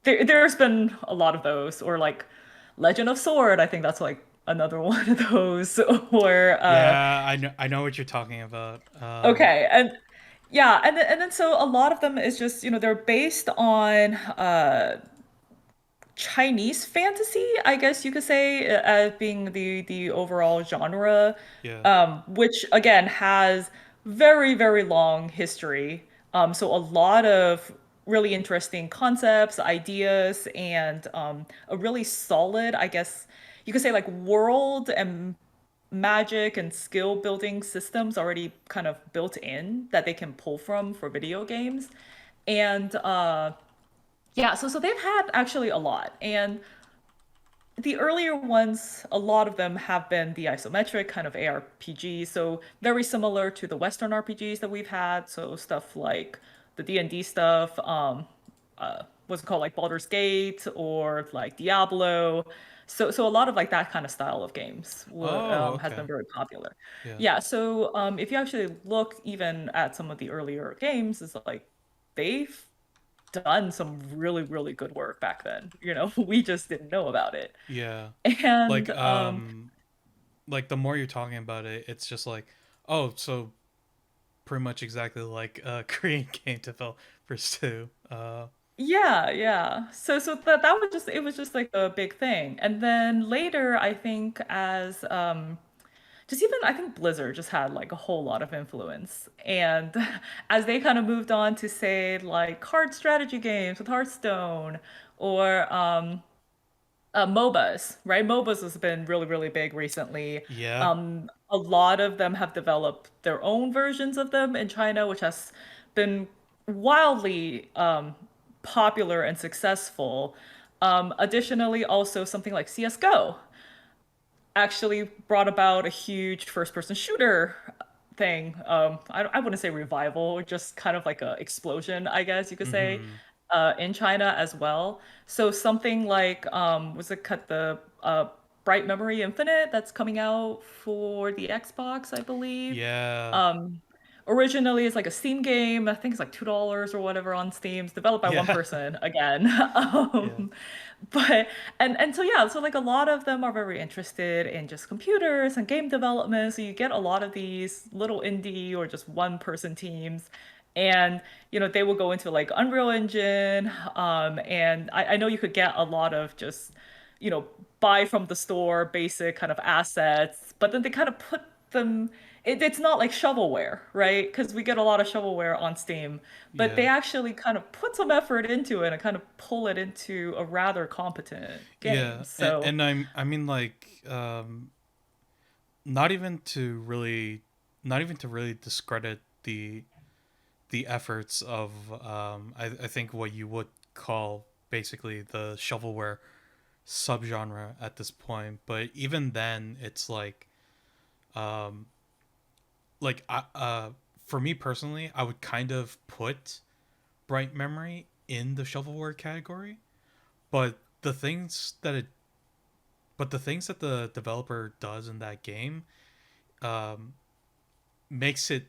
there's been a lot of those, or like Legend of Sword. I think that's like another one of those. Or Yeah, I know what you're talking about. okay, and yeah, and then so a lot of them is just, they're based on Chinese fantasy, I guess you could say, as being the overall genre, Yeah. which again has very, very long history. So a lot of really interesting concepts, ideas, and a really solid, I guess you could say, like world and magic and skill building systems already kind of built in that they can pull from for video games. And yeah, so they've had actually a lot. And the earlier ones, a lot of them have been the isometric kind of ARPG, so very similar to the Western RPGs that we've had. So stuff like the D&D stuff, what's it called, like Baldur's Gate or like Diablo. So a lot of like that kind of style of games Oh, has been okay. very popular. Yeah. Yeah, so if you actually look even at some of the earlier games, it's like they've done some really, really good work back then. We just didn't know about it. Yeah. And Like like the more you're talking about it, it's just like, oh, so pretty much exactly like Korean game developers too. yeah, yeah. So that was just, it was just like a big thing. And then later, I think as just even I think Blizzard just had like a whole lot of influence. And as they kind of moved on to say like card strategy games with Hearthstone, or MOBAs, right? MOBAs has been really, really big recently. Yeah. A lot of them have developed their own versions of them in China, which has been wildly popular and successful. Additionally, also something like CSGO actually brought about a huge first-person shooter thing. I wouldn't say revival, just kind of like a explosion, I guess you could say, Mhm. in China as well. So something like was it cut the Bright Memory Infinite that's coming out for the Xbox, I believe. Yeah. Um, Originally it's like a Steam game. I think it's like $2 or whatever on Steam. It's developed by one Yeah. person again. Yeah. But and so yeah, so like a lot of them are very interested in just computers and game development. So you get a lot of these little indie or just one person teams. And they will go into like Unreal Engine. And I know you could get a lot of just, you know, buy from the store basic kind of assets, but then they kind of put them, it's not like shovelware, right? Because we get a lot of shovelware on Steam, but they Yeah. actually kind of put some effort into it and kind of pull it into a rather competent game. Yeah. And So, and I mean like not even to really not even to really discredit the efforts of I think what you would call basically the shovelware subgenre at this point, but even then it's um for me personally, I would kind of put Bright Memory in the shovelware category, but the things that it but the things that the developer does in that game um makes it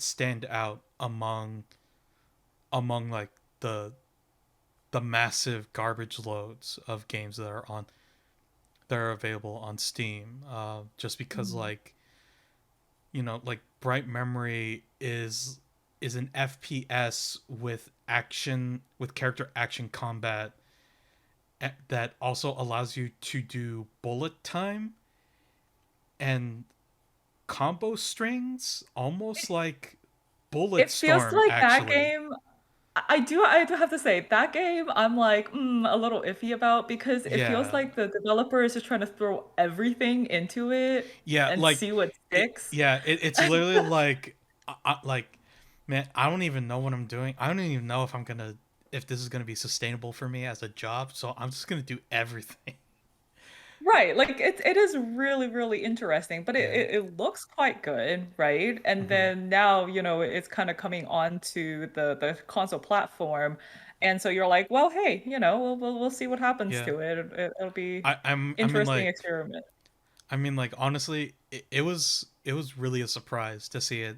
stand out among like the the massive garbage loads of games that are available on Steam. Just because mm, like like Bright Memory is an FPS with character action combat that also allows you to do bullet time and combo strings, almost like Bullet it feels Storm, like that actually. game. I do have to say that game I'm like a little iffy about, because it feels Yeah, like the developer is just trying to throw everything into it yeah, and like see what sticks. it's literally like, like, man, I don't even know what I'm doing. I don't even know if this is gonna be sustainable for me as a job. So I'm just gonna do everything. Right, like it is really, really interesting, but Yeah. it looks quite good, right? And Hmm. then now, it's kind of coming onto the console platform. And so you're like, well, hey, we'll see what happens Yeah. to it. It'll be I mean interesting like experiment. honestly, it was really a surprise to see it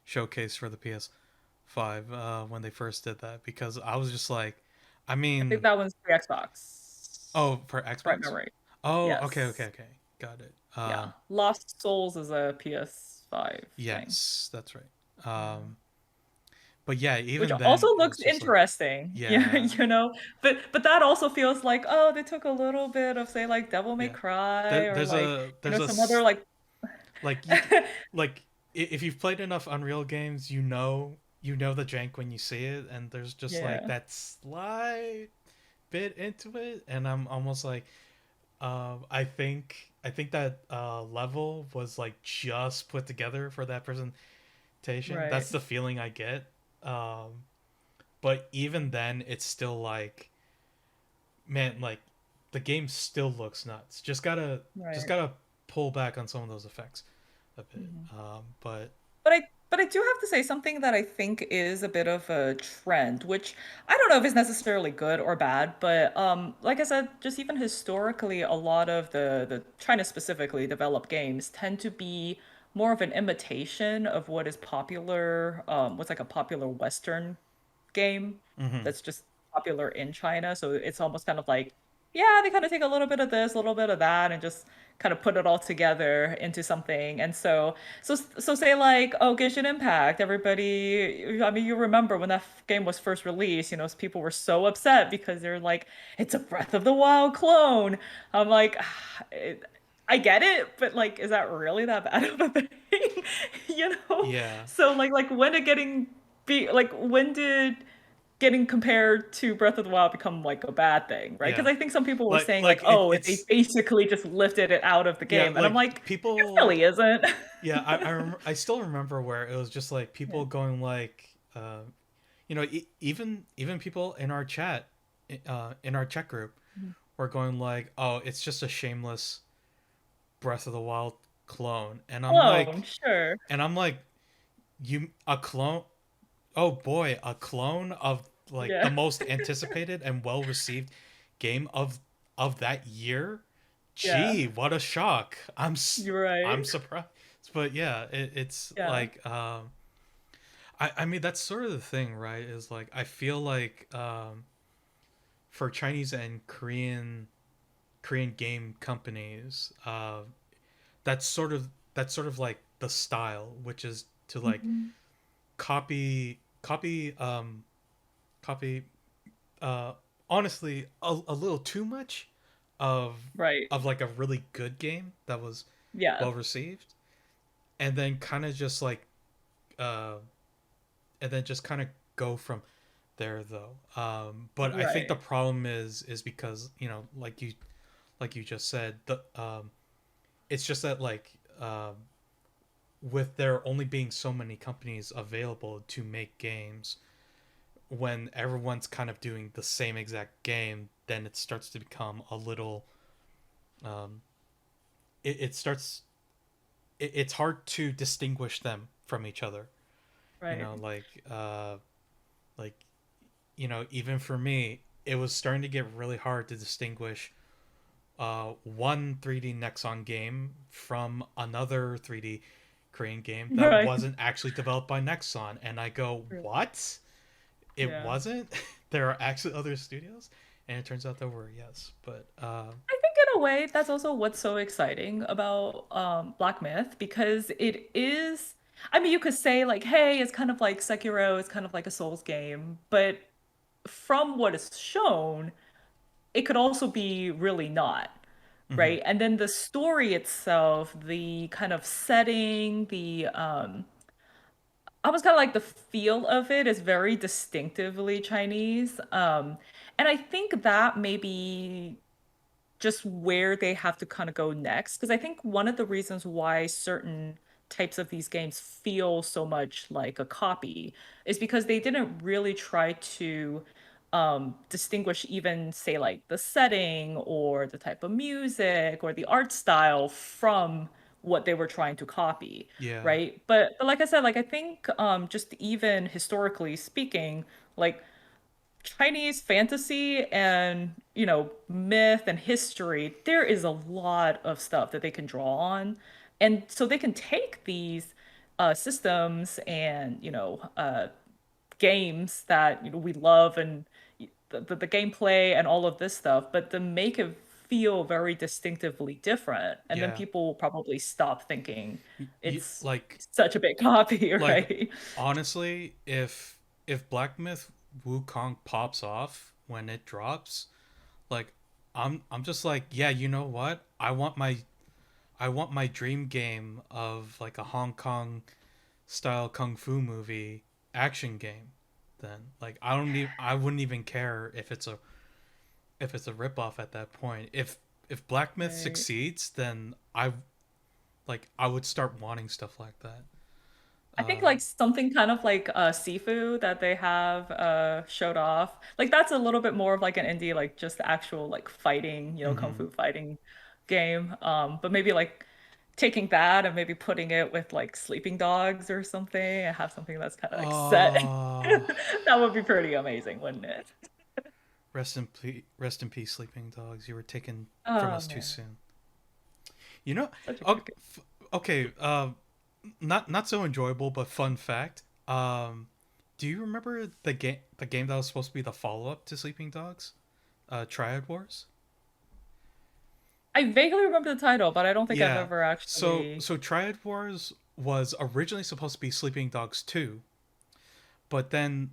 showcased for the PS5 when they first did that because I was just like, I I think mean, that one's for Xbox, oh, for right Xbox? memory. Oh, Yes. okay. Got it. Yeah. Lost Souls is a PS5 thing. Yes, that's right. Yeah. Um, but yeah, Which even also then, it looks was just like, interesting. Yeah, yeah, but that also feels like, oh, they took a little bit of, say, like Devil May yeah. Cry, or like, There's some other like like you like if you've played enough Unreal games, you know the jank when you see it, and there's just like yeah, that slight bit into it, and I'm almost like, I think that level was like just put together for that presentation. right, That's the feeling I get. Um, but even then, it's still like, man, like the game still looks nuts. Just right. gotta pull back on some of those effects a bit. Mhm. But But I do have to say something that I think is a bit of a trend, which I don't know if it's necessarily good or bad, but like I said, just even historically, a lot of the China specifically developed games tend to be more of an imitation of what is popular, what's like a popular Western game mhm, that's just popular in China. So it's almost kind of like, yeah, they kind of take a little bit of this, a little bit of that, and just kind of put it all together into something. And so say like, oh, Genshin Impact, everybody, I mean, you remember when that game was first released, people were so upset because they're like, it's a Breath of the Wild clone. I'm like, I get it, but like, is that really that bad of a thing? You know? yeah, So like when did when did getting compared to Breath of the Wild become like a bad thing, right? Because yeah. I think some people were saying like, It oh, they it's basically just lifted it out of the yeah, game, and I'm like like, it people. really isn't. Yeah, I still remember where it was just like Yeah. people going like, even people in our chat, in our chat group, were going like, oh, it's just a shameless Breath of the Wild clone, Clone, sure. and I'm like, you a clone? Oh boy, a clone of like the Yeah. most anticipated and well received game of that year. Yeah. Gee, what a shock! You're right. I'm surprised, but yeah, it's Yeah. like, I mean that's sort of the thing, right? Is like I feel like, for Chinese and Korean game companies, that's sort of like the style, which is to like Mhm. copy copy copy uh honestly a little too much of Right. like a really good game that was Yeah. well received, and then kind of just like, uh and then just kind of go from there though. But I think the Right. problem is because, like you just said, the it's just that like, with there only being so many companies available to make games, when everyone's kind of doing the same exact game, then it starts to become a little, um, it starts it's hard to distinguish them from each other. You Right. know, like even for me, it was starting to get really hard to distinguish, one 3D Nexon game from another 3D Korean game that Right. wasn't actually developed by Nexon, and I go, what? It Yeah. wasn't? There are actually other studios, and it turns out there were, yes, but I think in a way that's also what's so exciting about Black Myth, because it is, I mean, you could say like, hey, it's kind of like Sekiro, it's kind of like a Souls game, but from what is shown, it could also be really not, mhm, right? And then the story itself, the kind of setting, I was kind of like the feel of it is very distinctively Chinese. And I think that maybe just where they have to kind of go next. Because I think one of the reasons why certain types of these games feel so much like a copy is because they didn't really try to distinguish even say like the setting or the type of music or the art style from what they were trying to copy, Yeah. right? But like I said, like I think just even historically speaking, like Chinese fantasy and, myth and history, there is a lot of stuff that they can draw on. And so they can take these systems and, games that, we love and the gameplay and all of this stuff, but to make it feel very distinctively different. And then Yeah. people will probably stop thinking it's Like such a big copy, like right? honestly, if Black Myth Wukong pops off when it drops, like I'm just like, yeah, you know what? I want my dream game of like a Hong Kong style kung fu movie action game. Then like I wouldn't even care if it's a ripoff at that point. If Black Myth Right. succeeds, then I would start wanting stuff like that. I think Uh like something kind of like Sifu that they have showed off. Like that's a little bit more of like an indie, like just actual like fighting, kung mhm. fu fighting game. But maybe like taking that and maybe putting it with like sleeping dogs or something and have something that's kind of like set. Uh That would be pretty amazing, wouldn't it? rest in peace, sleeping dogs. You were taken from Oh us too man, soon. You know, such a oh, good game. okay. Not so enjoyable, but fun fact. Do you remember the game that was supposed to be the follow up to Sleeping Dogs? Triad Wars. I vaguely remember the title, but I don't think I've Yeah. ever So actually. so Triad Wars was originally supposed to be Sleeping Dogs 2, but then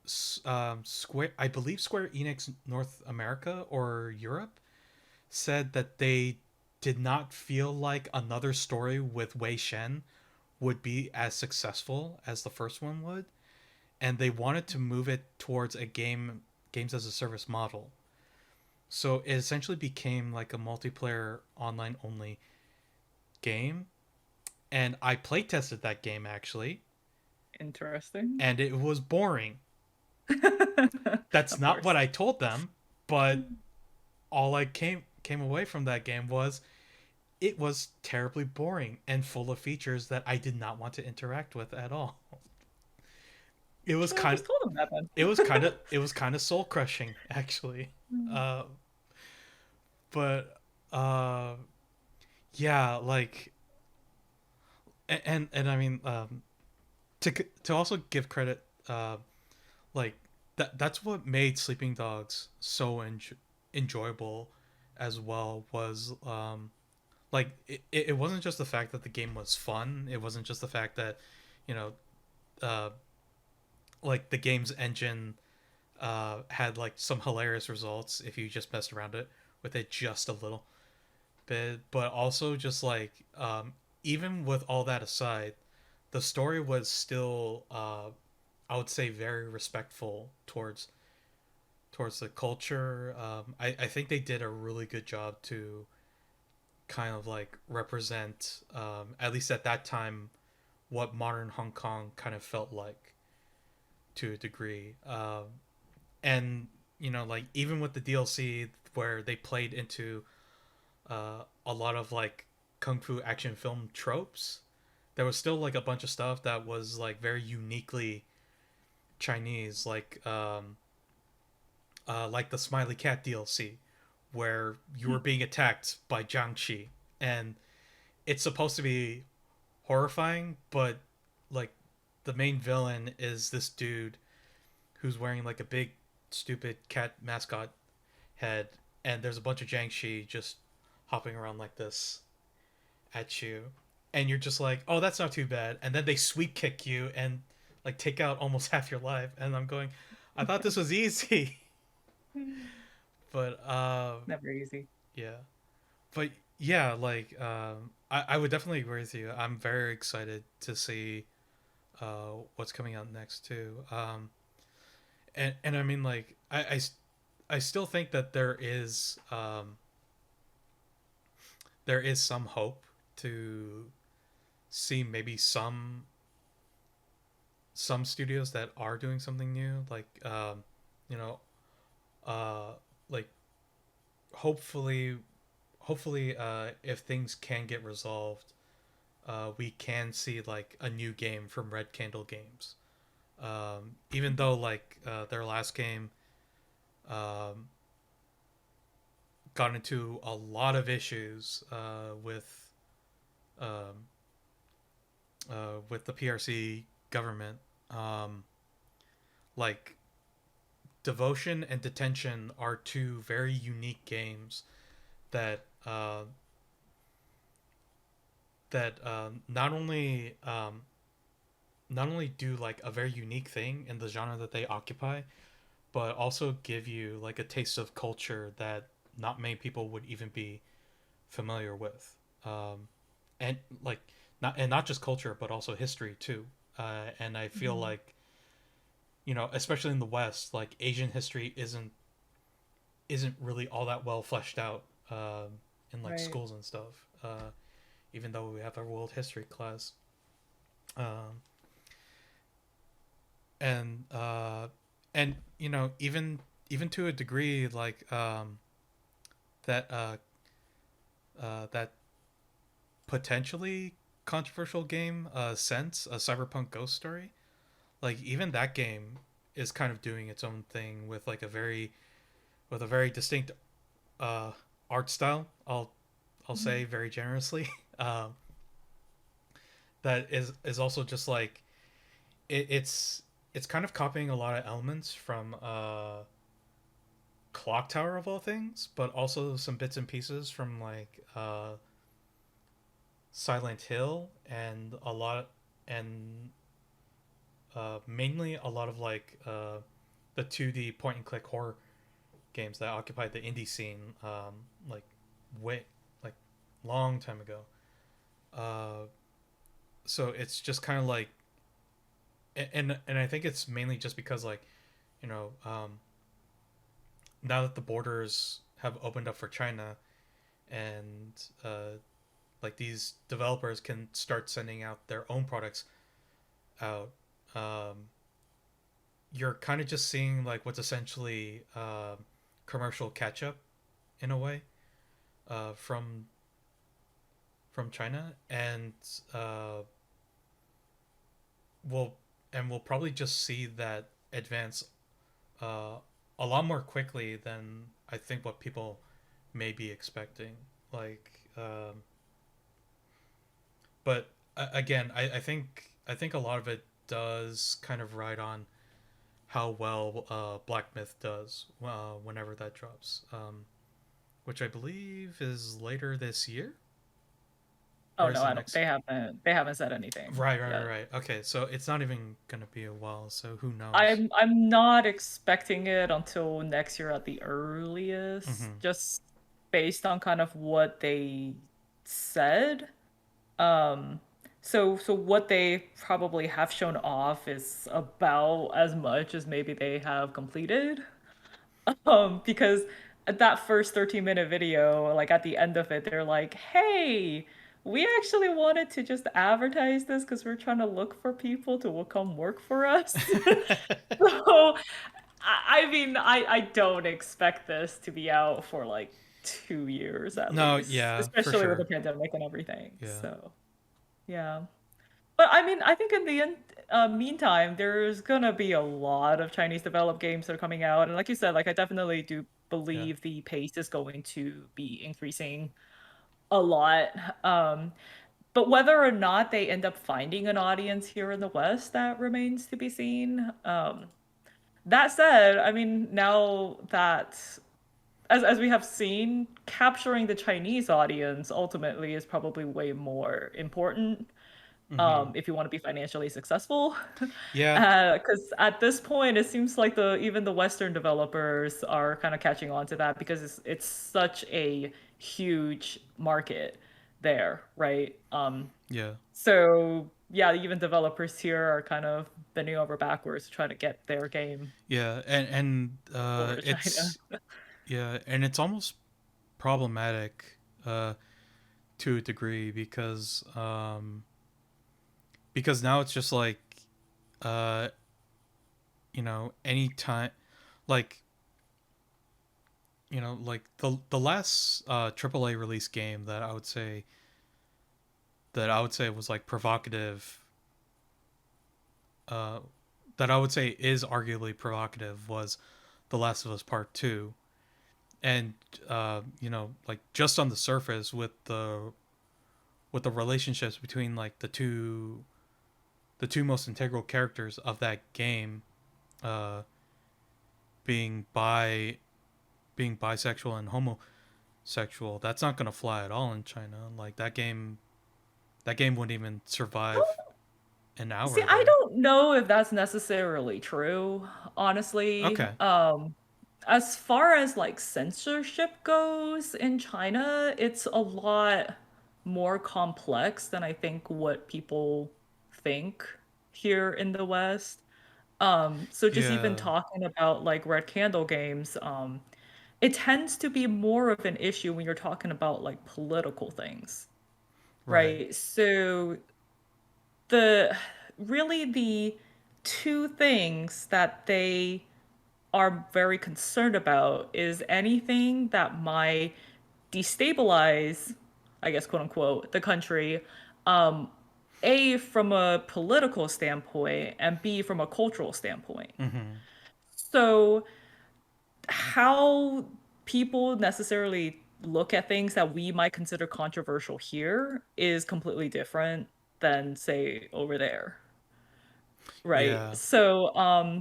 Square, I believe Square Enix North America or Europe said that they did not feel like another story with Wei Shen would be as successful as the first one would, and they wanted to move it towards a games as a service model. So it essentially became like a multiplayer online only game, and I play tested that game actually, Interesting. and it was boring. That's Of not what course. I told them, but all I came away from that game was it was terribly boring and full of features that I did not want to interact with at all. It was Should have kind of just told him that it was kind of soul crushing actually. then. Uh but uh yeah, like and I mean to also give credit, like that's what made Sleeping Dogs so enjoyable as well, was like it wasn't just the fact that the game was fun. It wasn't just the fact that, you know uh like the game's engine had like some hilarious results if you just messed around it with it just a little bit, but also just like, even with all that aside, the story was still, I would say, very respectful towards the culture. I think they did a really good job to kind of like represent, at least at that time, what modern Hong Kong kind of felt like to a degree. And like even with the DLC where they played into a lot of like kung fu action film tropes, there was still like a bunch of stuff that was like very uniquely Chinese, like the Smiley Cat DLC, where you were being attacked by Zhang, and it's supposed to be horrifying, but like the main villain is this dude who's wearing like a big stupid cat mascot head, and there's a bunch of Jiangxi just hopping around like this at you, and you're just like, oh, that's not too bad, and then they sweep kick you and like take out almost half your life, and I'm going, I thought this was easy. But Never easy. yeah, but yeah, like, I would definitely agree with you. I'm very excited to see what's coming out next too. And I mean, like, I still think that there is some hope to see maybe some some studios that are doing something new, like you know, uh, like hopefully, if things can get resolved, we can see like a new game from Red Candle Games. Even though like their last game um, got into a lot of issues um, with the PRC government, um, like Devotion and Detention are two very unique games that not only do like a very unique thing in the genre that they occupy, but also give you like a taste of culture that not many people would even be familiar with, and like not just culture but also history too. And I feel Mhm. like especially in the West, like Asian history isn't really all that well fleshed out in like Right. schools and stuff. Even though we have a world history class, um, and even to a degree like that that potentially controversial game, Sense, a cyberpunk ghost story. Like even that game is kind of doing its own thing with like a very distinct uh, art style. I'll say Mhm. very generously. um, that is also just like it's kind of copying a lot of elements from Clock Tower of all things, but also some bits and pieces from like Silent Hill and mainly a lot of like the 2D point and click horror games that occupied the indie scene, like way like long time ago. Uh, so it's just kind of like, and I think it's mainly just because like you know now that the borders have opened up for China, and like these developers can start sending out their own products out. Um, you're kind of just seeing like what's essentially commercial catch up in a way from China, and uh, we'll we'll probably just see that advance uh, a lot more quickly than I think what people may be expecting. Like, but again, I think a lot of it does kind of ride on how well Black Myth does whenever that drops, which I believe is later this year, Oh or is no, it I don't. next? They haven't said anything yet. Right. Okay, so it's not even gonna be a while. So who knows? I'm not expecting it until next year at the earliest, Mm-hmm. just based on kind of what they said. Um, so what they probably have shown off is about as much as maybe they have completed. Because at that first 13-minute video, like at the end of it, they're like, "Hey, we actually wanted to just advertise this because we're trying to look for people to come work for us." So, I mean, I don't expect this to be out for like 2 years at No, least, yeah, for especially with the sure. pandemic and everything. Yeah, So, yeah. But I mean, I think in the meantime, there's gonna be a lot of Chinese developed games that are coming out, and like you said, like I definitely do yeah. believe the pace is going to be increasing a lot. Um, but whether or not they end up finding an audience here in the West, that remains to be seen. That said, I mean, now that as we have seen, capturing the Chinese audience ultimately is probably way more important Mm-hmm. if you want to be financially successful. Yeah, Because at this point, it seems like the even the Western developers are kind of catching on to that because it's such a huge market there, right? yeah, So yeah, even developers here are kind of bending over backwards to try to get their game yeah, over to China. it's yeah, and it's almost problematic to a degree because now it's just like uh, anytime, like like the last AAA release game that I would say was like provocative, uh, that I would say is arguably provocative was The Last of Us Part Two, and like just on the surface with the relationships between like the two most integral characters of that game, uh, being being bisexual and homosexual, that's not gonna fly at all in China. Like that game wouldn't even survive an See, hour I there. don't know if that's necessarily true, honestly. Okay. As far as like censorship goes in China, it's a lot more complex than I think what people think here in the West. So just even Yeah. talking about like Red Candle games, it tends to be more of an issue when you're talking about like political things, Right. right? So the really the two things that they are very concerned about is anything that might destabilize, I guess, quote unquote, the country, um, A, from a political standpoint, and B, from a cultural standpoint. Mm-hmm. So, how people necessarily look at things that we might consider controversial here is completely different than, say, over there. Right. Yeah. So,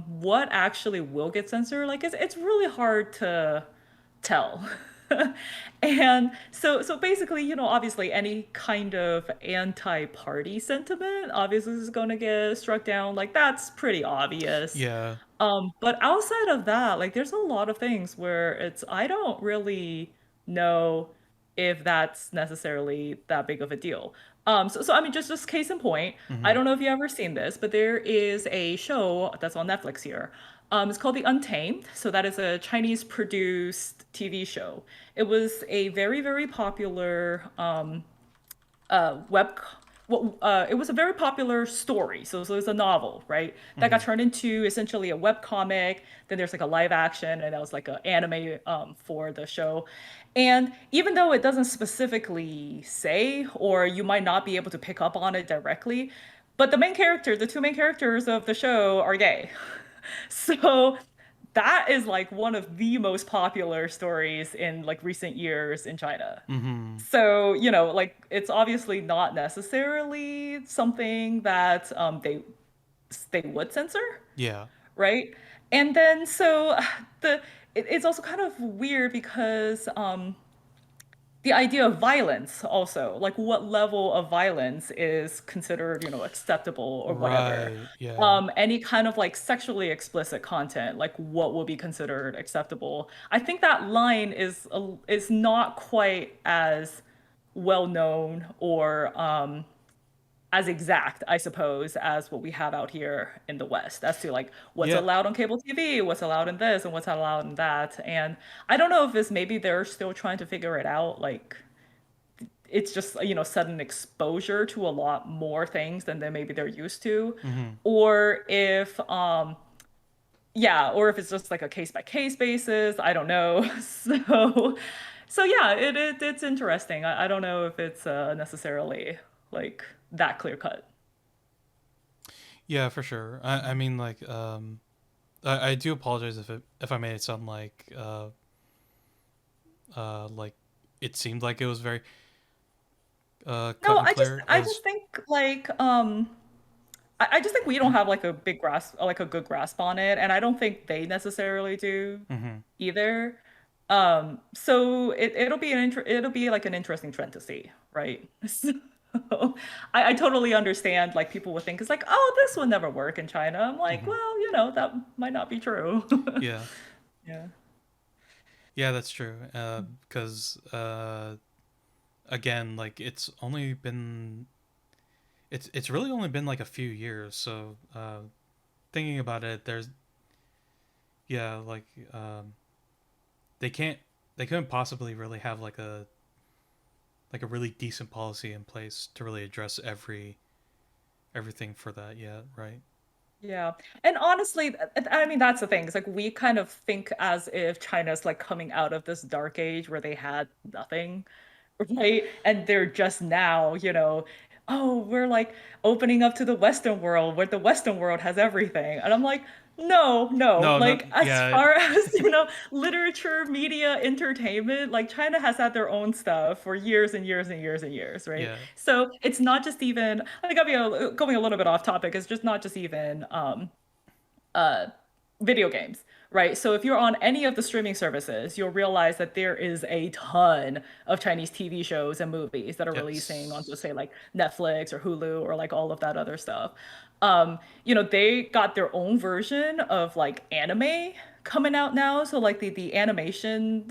what actually will get censored? Like, it's really hard to tell. And so basically, obviously any kind of anti-party sentiment obviously is going to get struck down. Like that's pretty obvious. Yeah. But outside of that, like there's a lot of things where I don't really know if that's necessarily that big of a deal. So I mean, just case in point, I Mm-hmm. don't know if you ever seen this, but there is a show that's on Netflix here. It's called The Untamed. So that is a Chinese produced TV show. It was a very, very popular web well, it was a very popular story. So it was a novel, right? That got Mm-hmm. turned into essentially a web comic. Then there's like a live action, and that was like an anime for the show. And even though it doesn't specifically say, or you might not be able to pick up on it directly, but the two main characters of the show are gay. So that is like one of the most popular stories in like recent years in China. Mm-hmm. So, like it's obviously not necessarily something that they would censor, Yeah. right? And then so it's also kind of weird because the idea of violence also, like what level of violence is considered, acceptable or whatever. Right. Yeah. Any kind of like sexually explicit content, like what will be considered acceptable. I think that line is not quite as well known or as exact, I suppose, as what we have out here in the West, as to like what's Yeah. allowed on cable TV, what's allowed in this, and what's allowed in that. And I don't know if it's maybe they're still trying to figure it out. Like it's just, sudden exposure to a lot more things than maybe they're used to. Mm-hmm. Or if yeah, or if it's just like a case by case basis. I don't know. So yeah, it's interesting. I don't know if it's necessarily like that clear cut. Yeah, for sure. I mean, like, I do apologize if I made it sound like it seemed like it was very cut No, and I just clear. It I was. just think like I just think we don't have like a big grasp like a good grasp on it, and I don't think they necessarily do Mm-hmm. either. So it'll be like an interesting trend to see, right? So I totally understand like people would think it's like, oh, this would never work in China. I'm like, Mm-hmm. well, that might not be true. Yeah. Yeah. Yeah, that's true. Because again, like it's really only been like a few years. So thinking about it, there's yeah, like they can't they couldn't possibly really have like a really decent policy in place to really address everything for that yet, right? Yeah. And honestly, I mean, that's the thing. It's like we kind of think as if China's like coming out of this dark age where they had nothing, right? And they're just now, oh, we're like opening up to the Western world where the Western world has everything. And I'm like, no, no. No, no, Like as yeah, far as, literature, media, entertainment, like China has had their own stuff for years and years and years and years, right? yeah. So it's not just even, I think going a little bit off topic. It's just not just even uh video games, right? So if you're on any of the streaming services, you'll realize that there is a ton of Chinese TV shows and movies that are releasing onto, Yes. say, like Netflix or Hulu or like all of that other stuff. They got their own version of like anime coming out now. So like the animation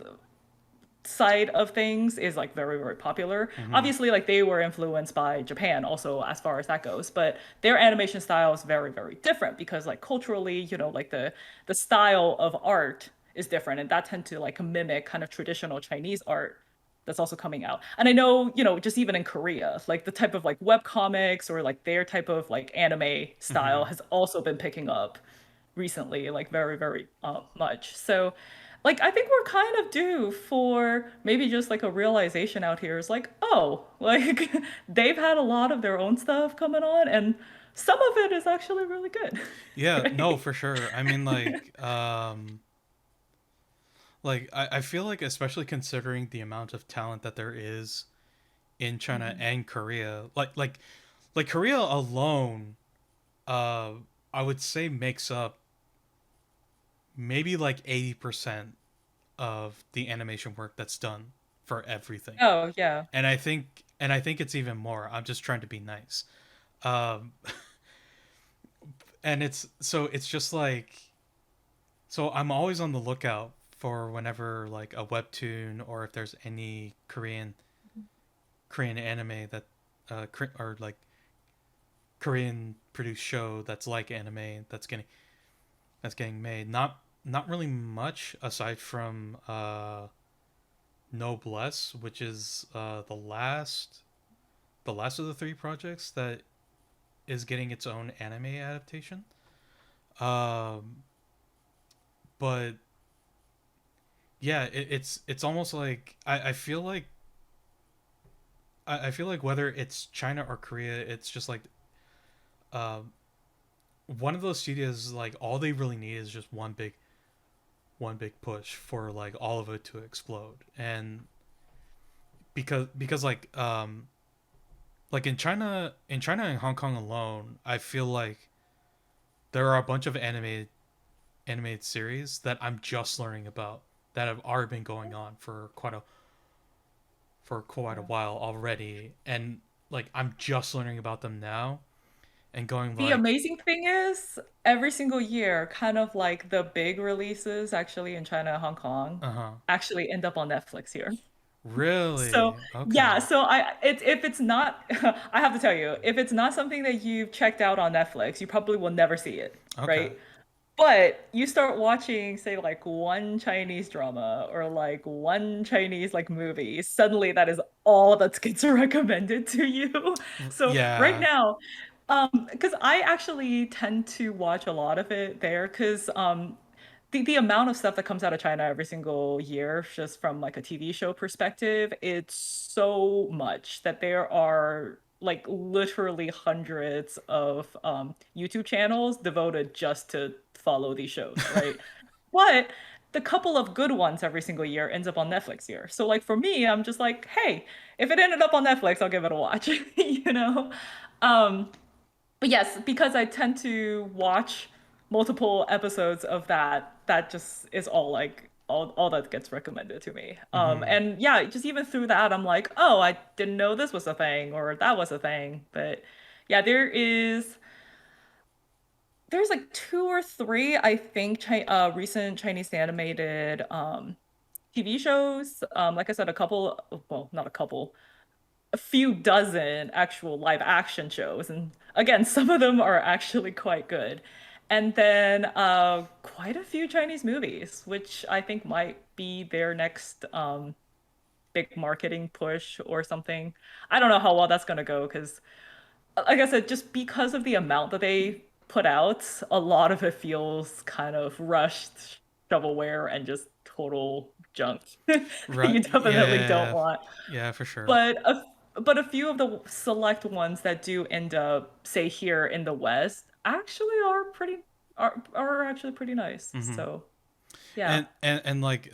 side of things is like very, very popular. Mm-hmm. Obviously, like they were influenced by Japan also as far as that goes, but their animation style is very, very different because like culturally, like the style of art is different and that tend to like mimic kind of traditional Chinese art that's also coming out. And I know, just even in Korea, like the type of like web comics or like their type of like anime style Mm-hmm. has also been picking up recently, like very, very much. So, like, I think we're kind of due for maybe just like a realization out here is like, oh, like they've had a lot of their own stuff coming on, and some of it is actually really good, Yeah, no, right? for sure. I mean, like I feel like especially considering the amount of talent that there is in China Mhm. and Korea, like Korea alone, uh, I would say makes up maybe like 80% of the animation work that's done for everything. Oh, yeah. And I think it's even more. I'm just trying to be nice. Um, and it's just like so I'm always on the lookout for whenever like a webtoon or if there's any Korean anime that or like Korean produced show that's like anime that's getting made. Not really much aside from Noblesse, which is the last of the three projects that is getting its own anime adaptation. Um, but yeah, it's almost like I feel like whether it's China or Korea, it's just like um, one of those studios like all they really need is just one big push for like all of it to explode. And because like in China and Hong Kong alone, I feel like there are a bunch of animated series that I'm just learning about that have already been going on for quite a Yeah. while already, and like I'm just learning about them now and going The like, amazing thing is, every single year, kind of like the big releases actually in China and Hong Kong uh-huh, actually end up on Netflix here. So really? yeah, Okay. so if it's not I have to tell you, if it's not something that you've checked out on Netflix, you probably will never see it, Okay. right? But you start watching, say, like one Chinese drama or like one Chinese like movie, suddenly that is all that gets recommended to you. So right Yeah. now, because I actually tend to watch a lot of it there, because the amount of stuff that comes out of China every single year, just from like a TV show perspective, it's so much that there are like literally hundreds of YouTube channels devoted just to follow these shows, right? But the couple of good ones every single year ends up on Netflix here. So like for me, I'm just like, hey, if it ended up on Netflix, I'll give it a watch, you know? Um, but yes, because I tend to watch multiple episodes of that just is all like all that gets recommended to me. Mm-hmm. And yeah, just even through that, I'm like, oh, I didn't know this was a thing or that was a thing. But yeah, there's like two or three, I think, recent Chinese animated TV shows. Like I said, well, not a couple, a few dozen actual live action shows. And again, some of them are actually quite good. And then quite a few Chinese movies, which I think might be their next big marketing push or something. I don't know how well that's gonna go because, like I said, just because of the amount that they put out, a lot of it feels kind of rushed, shovelware, and just total junk that Right. you definitely don't Yeah. want. Yeah, for sure. But a few of the select ones that do end up, say here in the West, actually are actually pretty nice. Hmm. So yeah. And like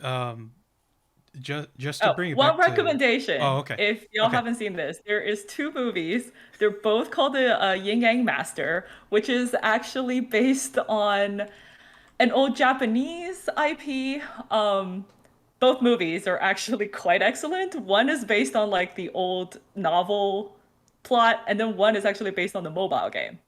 just to Oh, bring it one back to. Oh, recommendation, okay. if y'all Okay. haven't seen this, there is two movies. They're both called the Yin Yang Master, which is actually based on an old Japanese IP. Both movies are actually quite excellent. One is based on like the old novel plot, and then one is actually based on the mobile game.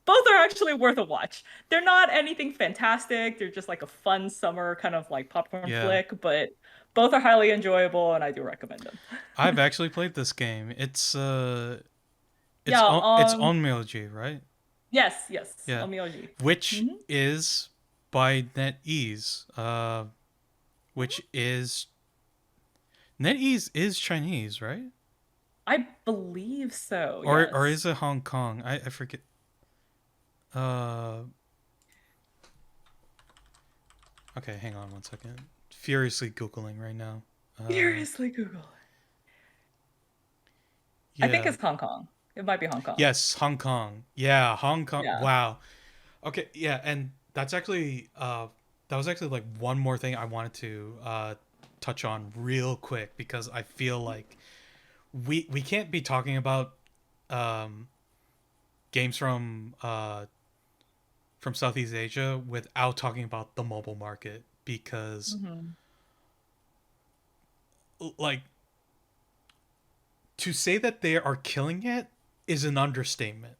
Both are actually worth a watch. They're not anything fantastic. They're just like a fun summer kind of like popcorn Yeah. flick, but both are highly enjoyable and I do recommend them. I've actually played this game. Yeah, It's on Myoji, right? yes, Yeah. Omyoji. Which Hmm. is by NetEase, which is NetEase is Chinese, right? I believe so, Or yes. is it Hong Kong? I forget. Uh, okay, hang on one second. Furiously googling right now. Uh, Seriously, Google. I think yeah. it's Hong Kong. It might be Hong Kong. Yes, Hong Kong. Yeah, Hong Kong. Yeah. Wow. Okay, yeah, and that was actually like one more thing I wanted to touch on real quick because I feel like we can't be talking about um games from Southeast Asia without talking about the mobile market because Hmm. like to say that they are killing it is an understatement.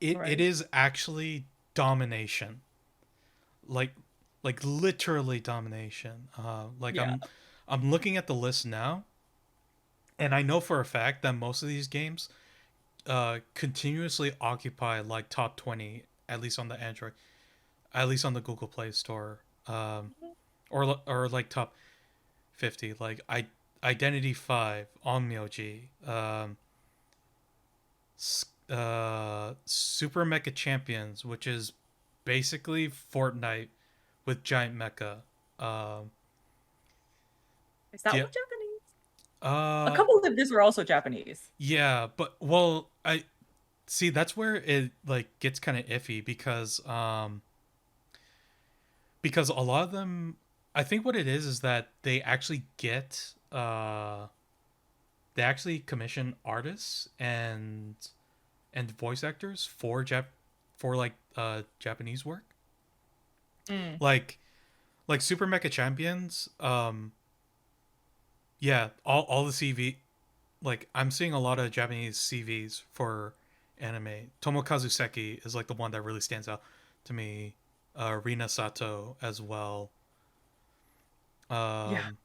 It Right. is actually domination. Like literally domination. Like Yeah. I'm looking at the list now and I know for a fact that most of these games continuously occupy like top 20 at least on the Android, at least on the Google Play Store. Or like top 50 like I Identity 5 on Myoji, Super Mecha Champions, which is basically Fortnite with giant mecha. Um, Is that yeah, one Japanese? A uh, couple of these were also Japanese. yeah, but well, I see that's where it like gets kind of iffy because a lot of them, I think what it is that they actually commission artists and voice actors for like Japanese work. Mm. Like Super Mecha Champions, yeah, all the CV, like I'm seeing a lot of Japanese CVs for anime. Tomokazu Seki is like the one that really stands out to me. Rina Sato as well. Yeah. Um,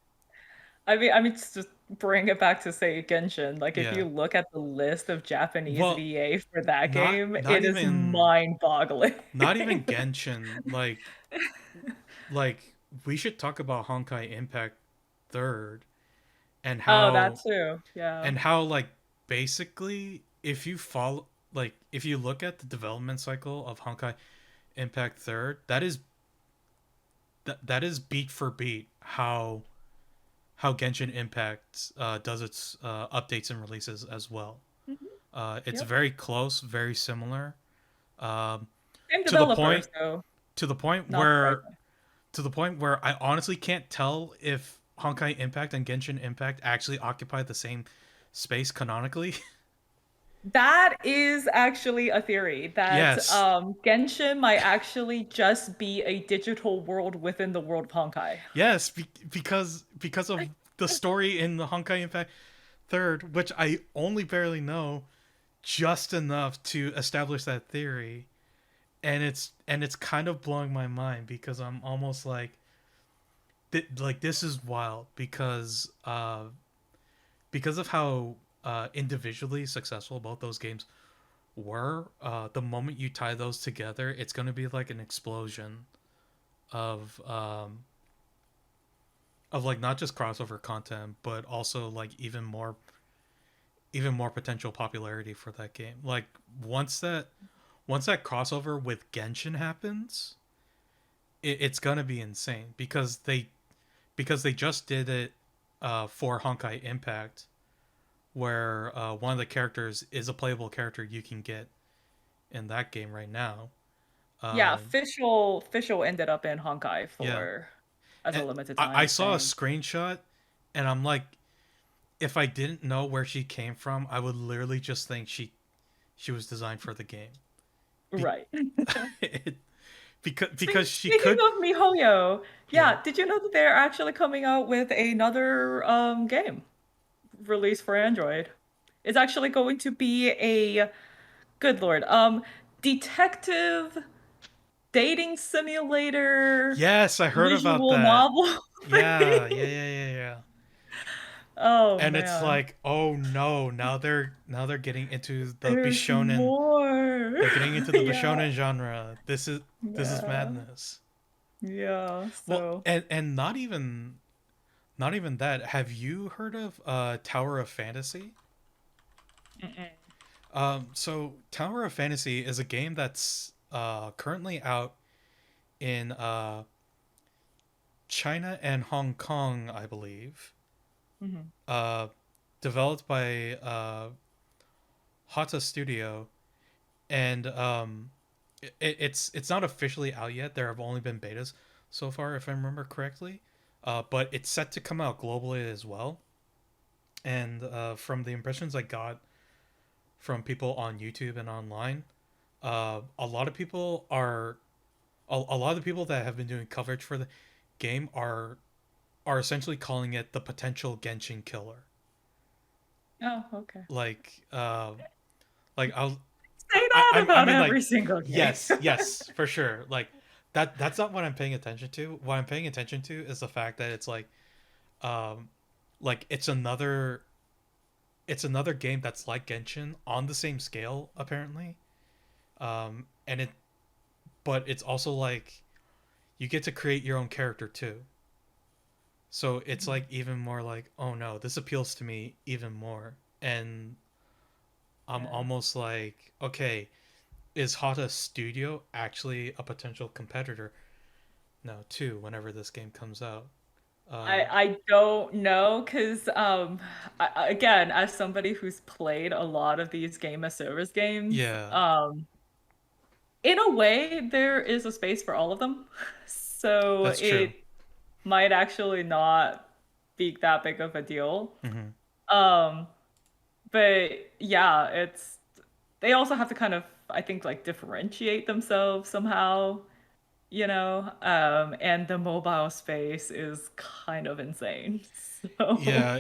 I mean, to just bring it back to say Genshin. Like, if yeah. you look at the list of Japanese Well, VA for that not game, not it is even mind-boggling. not even Genshin. Like we should talk about Honkai Impact third and Oh, that how too. Yeah. like basically if you look at the development cycle of Honkai Impact third, that is beat for beat how Genshin Impact does its updates and releases as well. Mhm. It's Yep. very close, very similar. Um, Same to the developer, point so to the point not where surprising. I honestly can't tell if Honkai Impact and Genshin Impact actually occupy the same space canonically. That is actually a theory that Yes, Genshin might actually just be a digital world within the world of Honkai. yes, because of the story in the Honkai Impact third, which I only barely know just enough to establish that theory, and it's kind of blowing my mind because I'm almost like like this is wild because of how individually successful both those games were. The moment you tie those together, it's going to be like an explosion of like not just crossover content, but also like even more potential popularity for that game. Like once once that crossover with Genshin happens, it's gonna be insane because they just did it for Honkai Impact, where one of the characters is a playable character you can get in that game right now. Yeah, Uh, Fischl ended up in Honkai yeah, for as a and limited I time saw a thing. screenshot, and I'm like, if I didn't know where she came from, I would literally just think she was designed for the game. Be- Right. it, because she Speaking could. of MiHoYo, Yeah. yeah, did you know that they're actually coming out with another game released for Android? It's actually going to be a good lord, detective dating simulator Yes, I heard about visual that. novel Yeah, yeah, thing. yeah, yeah, yeah. Oh And it's man, like, oh no, now they're getting into the there's Bishonen. more. They're getting into the Yeah, Bishonen genre. This is yeah, madness. yeah. Well, So, and not even that. Have you heard of Tower of Fantasy? mm-mm. So Tower of Fantasy is a game that's currently out in China and Hong Kong, I believe. Mhm. Uh, Developed by Hata Studio, and it's not officially out yet. There have only been betas so far, if I remember correctly. But it's set to come out globally as well. And from the impressions I got from people on YouTube and online, a lot of people are a lot of the people that have been doing coverage for the game are essentially calling it the potential Genshin killer. Oh, okay. Like like Say I that I about mean every like single game. yes for sure. Like that's not what I'm paying attention to. What I'm paying attention to is the fact that um like it's another game that's like Genshin on the same scale apparently. And it but it's also like you get to create your own character too. So it's like even more like, oh no, this appeals to me even more. And I'm Yeah. almost like, okay, is Hata Studio actually a potential competitor? No, too, whenever this game comes out. Uh I don't know because again, as somebody who's played a lot of these game as service games, yeah, in a way there is a space for all of them. So that's true. it might actually not be that big of a deal. Hmm. Um, but yeah, it's they also have to kind of, I think, like differentiate themselves somehow, and the mobile space is kind of insane. So Yeah,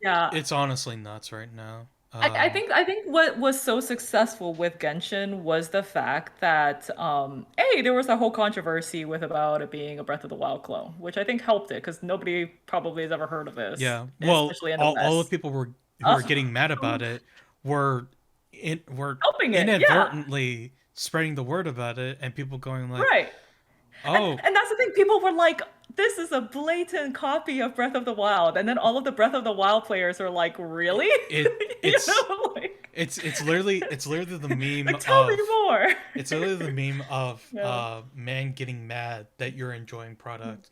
yeah. it's honestly nuts right now. I think what was so successful with Genshin was the fact that there was a whole controversy with about it being a Breath of the Wild clone, which I think helped it because nobody probably has ever heard of this, Yeah. Well, especially in the all the West. people who Uh, were getting mad about it were were Helping it, yeah, inadvertently spreading the word about it, and people going like, right. And "Oh, and that's the thing. People were like, "This is a blatant copy of Breath of the Wild," and then all of the Breath of the Wild players are like, it, "Really?" it it's Like, it's literally the meme like tell me of more. it's literally the meme of Yeah, man getting mad that you're enjoying product,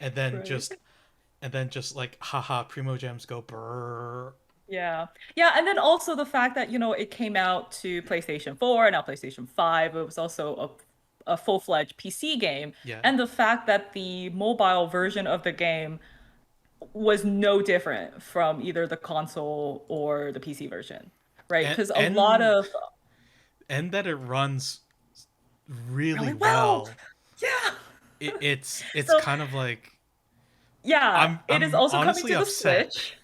and then right. just like haha Primo Gems go brrr. Yeah. Yeah, and then also the fact that, it came out to PlayStation 4 and now PlayStation 5. It was also a full-fledged PC game. Yeah. And the fact that the mobile version of the game was no different from either the console or the PC version, right? and Because a lot and of and that it runs really really well. well. Yeah. It's So, kind of like yeah, it is I'm also coming honestly to the upset. Switch.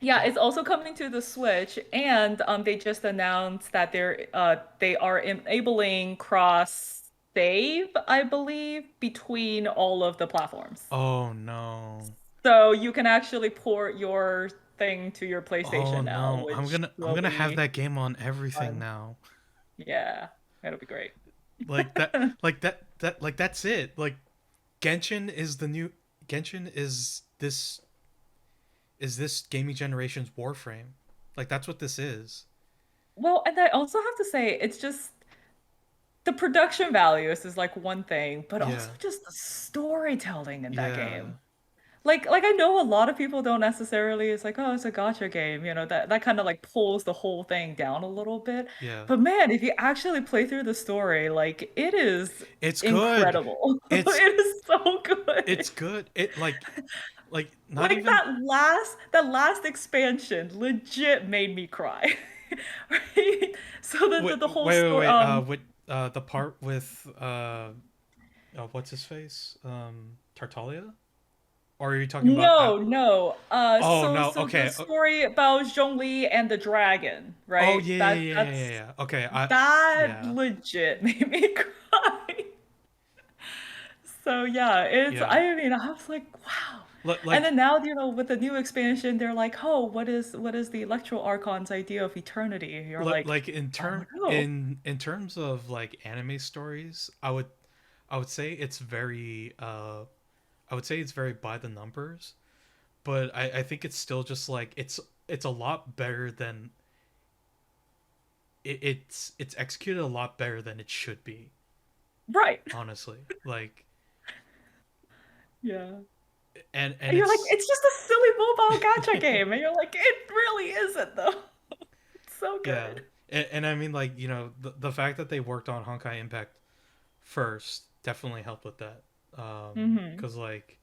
Yeah, it's also coming to the Switch, and they just announced that they are enabling cross save, I believe, between all of the platforms. Oh no. So you can actually port your thing to your Oh PlayStation now, no. I'm which gonna I'm will gonna have be that game on everything fun. now. Yeah, it'll be great. Like that like that's it. Like Genshin is the new Genshin is this gaming generation's Warframe. Like that's what this is. Well, and I also have to say, it's just. the production values is like one thing, but also Yeah, just the storytelling in that yeah, game. Like I know a lot of people don't necessarily, it's like, oh, it's a gotcha game, that kind of like pulls the whole thing down a little bit. yeah. But man, if you actually play through the story, like it is It's good. incredible. It's It is so it's good. good. Like not Like even that last expansion legit made me cry. Right? So the whole story wait. With the part with what's his face? Tartaglia? Or are you talking about? no, no. Oh no. So the Okay. story about Zhongli and the dragon, Oh right? yeah, yeah, yeah, yeah, yeah, yeah. Okay. That Yeah, legit made me cry. So yeah, yeah. I mean, I was like, wow. And Like then now, with the new expansion, they're like, oh, what is the Electro Archon's idea of eternity? You're like, like in oh term no. in terms of like anime stories, I would say it's very I would say it's very by the numbers, but I think it's still just like it's a lot better than it's executed a lot better than it should be, Right. honestly. Like Yeah. and And you're like, it's it's just a silly mobile gacha game. And you're like, it really isn't though. It's so yeah. good. And I mean like, the fact that they worked on Honkai Impact first definitely helped with that. Hmm. Cuz like,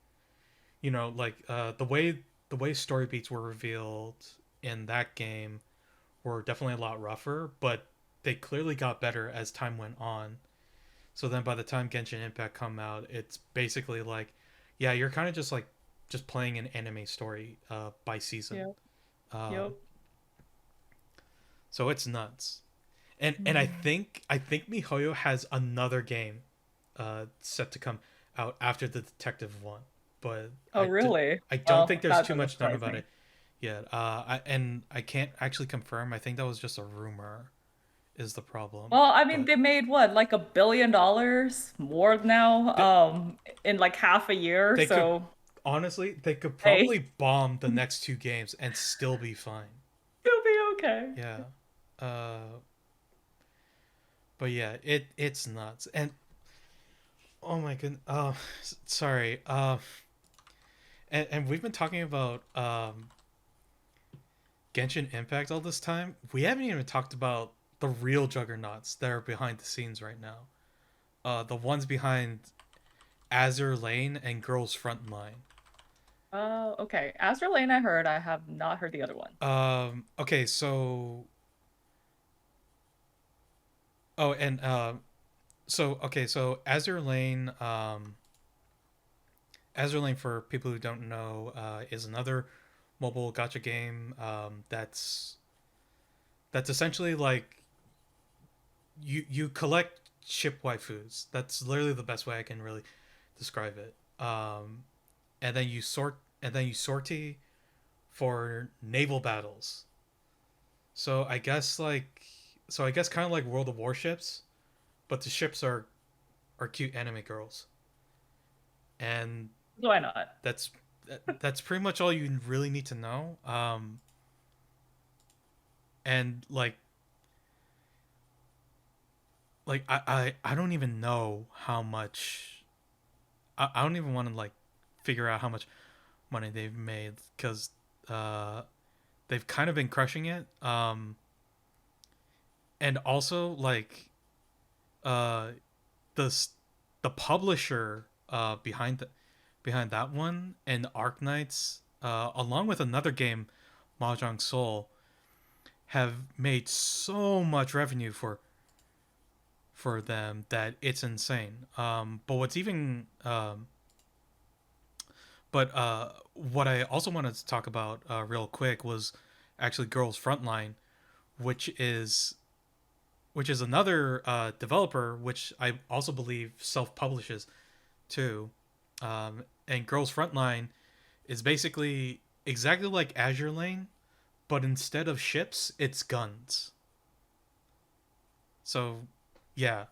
like the way story beats were revealed in that game were definitely a lot rougher, but they clearly got better as time went on. So then by the time Genshin Impact come out, it's basically like, yeah, you're kind of just like just playing an anime story by season. Yep. Um, Yep. so it's nuts. And Hmm. I think MiHoYo has another game set to come out after the Detective one, but Oh, really? I don't think Well, there's that too doesn't much known surprise about me. it yet. I can't actually confirm. I think that was just a rumor. Is the problem, Well, I mean, but they made what, like $1 billion more now, they, in like half a year. they could So, honestly they could hey, probably bomb the next two games and still be fine. you'll be okay. Yeah. Uh, but yeah, it's nuts. And oh my goodness. Sorry. And we've been talking about Genshin Impact all this time. We haven't even talked about the real juggernauts that are behind the scenes right now. The ones behind Azure Lane and Girls Frontline. Oh, okay. Azur Lane, I heard. I have not heard the other one. Okay, so oh, and so Azure Lane, for people who don't know, is another mobile gacha game. That's essentially like you collect ship waifus. That's literally the best way I can really describe it. And then you sortie for naval battles. So I guess kind of like World of Warships, but the ships are cute anime girls, and Why not? that's that's pretty much all you really need to know. And I don't even know how much. I don't even want to like figure out how much money they've made because uh, they've kind of been crushing it. And also like uh, the the publisher behind that one and Arc Knights, along with another game, Mahjong Soul, have made so much revenue for them that it's insane. But what's even but what I also wanted to talk about real quick was actually Girls Frontline, which is which is another developer which I also believe self publishes too. And Girls Frontline is basically exactly like Azure Lane, but instead of ships, it's guns. So yeah,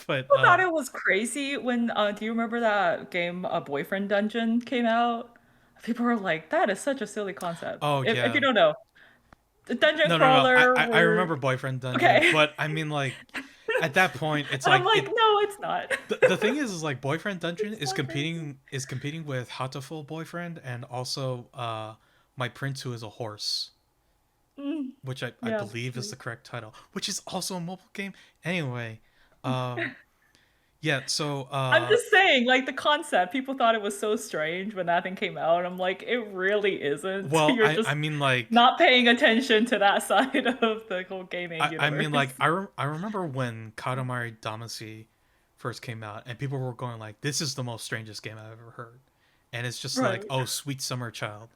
but People thought it was crazy when, do you remember that game, Boyfriend Dungeon came out? People were like, that is such a silly concept. oh If you yeah, don't know, the dungeon no, crawler I where, remember Boyfriend Dungeon, okay. but I mean like at that point, it's And I'm like like, it. no, it's not. The thing is like Boyfriend Dungeon It's is not crazy. competing with Hatoful Boyfriend and also My Prince Who Is a Horse, Mm, which I yeah, that's believe is true. the correct title, which is also a mobile game. Anyway, um, yeah. So I'm just saying, like the concept, people thought it was so strange when that thing came out. I'm like, it really isn't. well, You're I just mean like not paying attention to that side of the whole gaming I mean universe. like I remember when Katamari Damacy first came out, and people were going like, "This is the most strangest game I've ever heard," and it's just like, Right. "Oh, sweet summer child."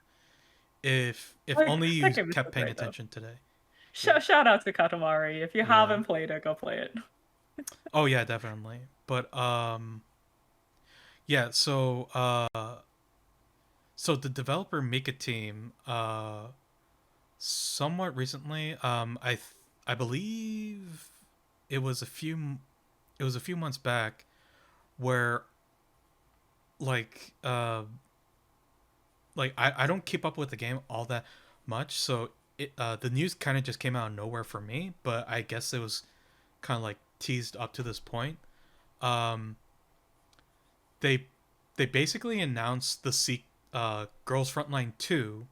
If Like only you that game is so kept paying great though. attention today. Yeah. Shout out to Katamari. If you Yeah. haven't played it, go play it. Oh yeah, definitely. But yeah, so the developer Mika team somewhat recently I believe it was a few it was a few months back where like I don't keep up with the game all that much, so the news kind of just came out of nowhere for me, but I guess it was kind of like teased up to this point. Um they they basically announced the Girls Frontline 2,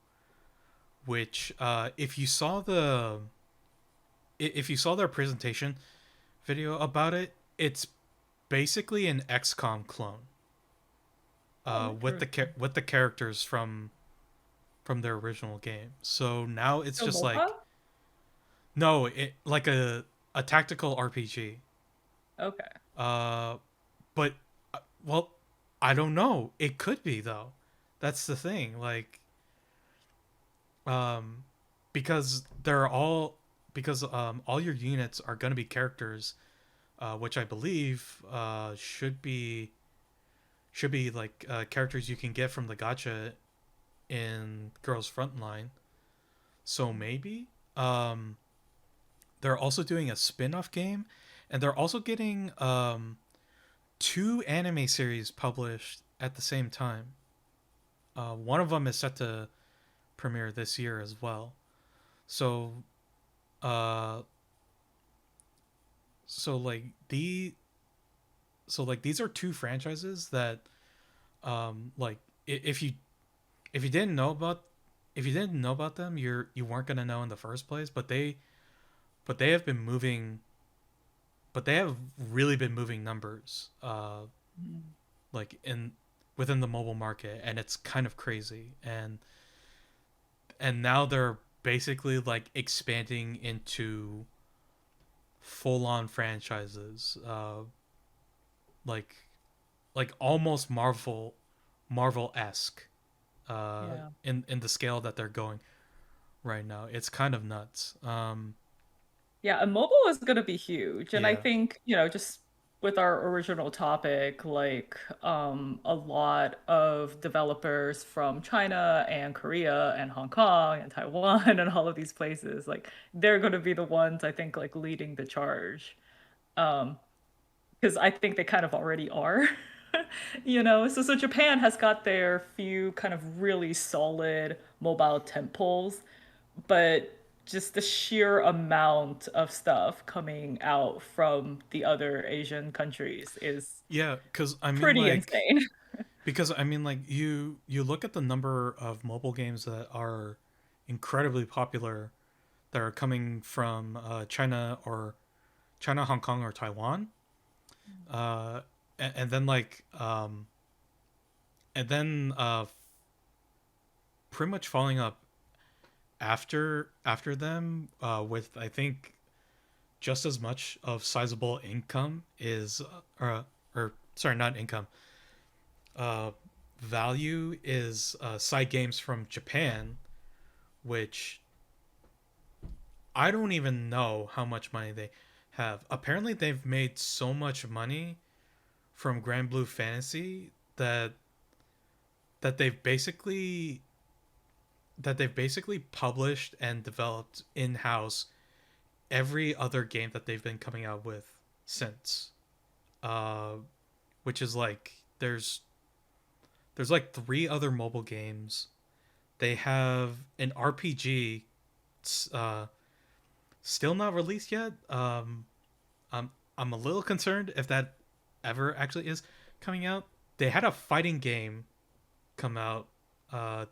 which if you saw their presentation video about it, it's basically an XCOM clone Oh, interesting. with the characters from their original game. So now it's Still just MOBA? like no, it like a tactical RPG. Okay. Uh but well, I don't know. It could be though. That's the thing. Like um because they're all because all your units are going to be characters, which I believe should be like characters you can get from the gacha in Girls Frontline. So maybe um they're also doing a spin-off game, and they're also getting two anime series published at the same time. One of them is set to premiere this year as well. So uh so like the so like these are two franchises that like if you didn't know about if you didn't know about them, you weren't gonna know in the first place. But they have been moving, but they have really been moving numbers, Mm. like in within the mobile market, and it's kind of crazy. And now they're basically like expanding into full on franchises, like almost Marvel esque, Yeah. in the scale that they're going right now. It's kind of nuts. Yeah, and mobile is going to be huge. And I Yeah, think, just with our original topic, like a lot of developers from China and Korea and Hong Kong and Taiwan and all of these places, like they're going to be the ones I think like leading the charge. Um, because I think they kind of already are. So Japan has got their few kind of really solid mobile temples, but just the sheer amount of stuff coming out from the other Asian countries is yeah. pretty insane. Because I mean like you look at the number of mobile games that are incredibly popular that are coming from China, Hong Kong, or Taiwan, uh, and then and then pretty much following up after them with I think just as much of sizable income is or sorry, not income, uh, value is side games from Japan, which I don't even know how much money they have. Apparently, they've made so much money from Grand Blue Fantasy that they've basically they've basically published and developed in house every other game that they've been coming out with since. Uh, which is like there's like three other mobile games. They have an RPG, uh, still not released yet. I'm a little concerned if that ever actually is coming out. They had a fighting game come out,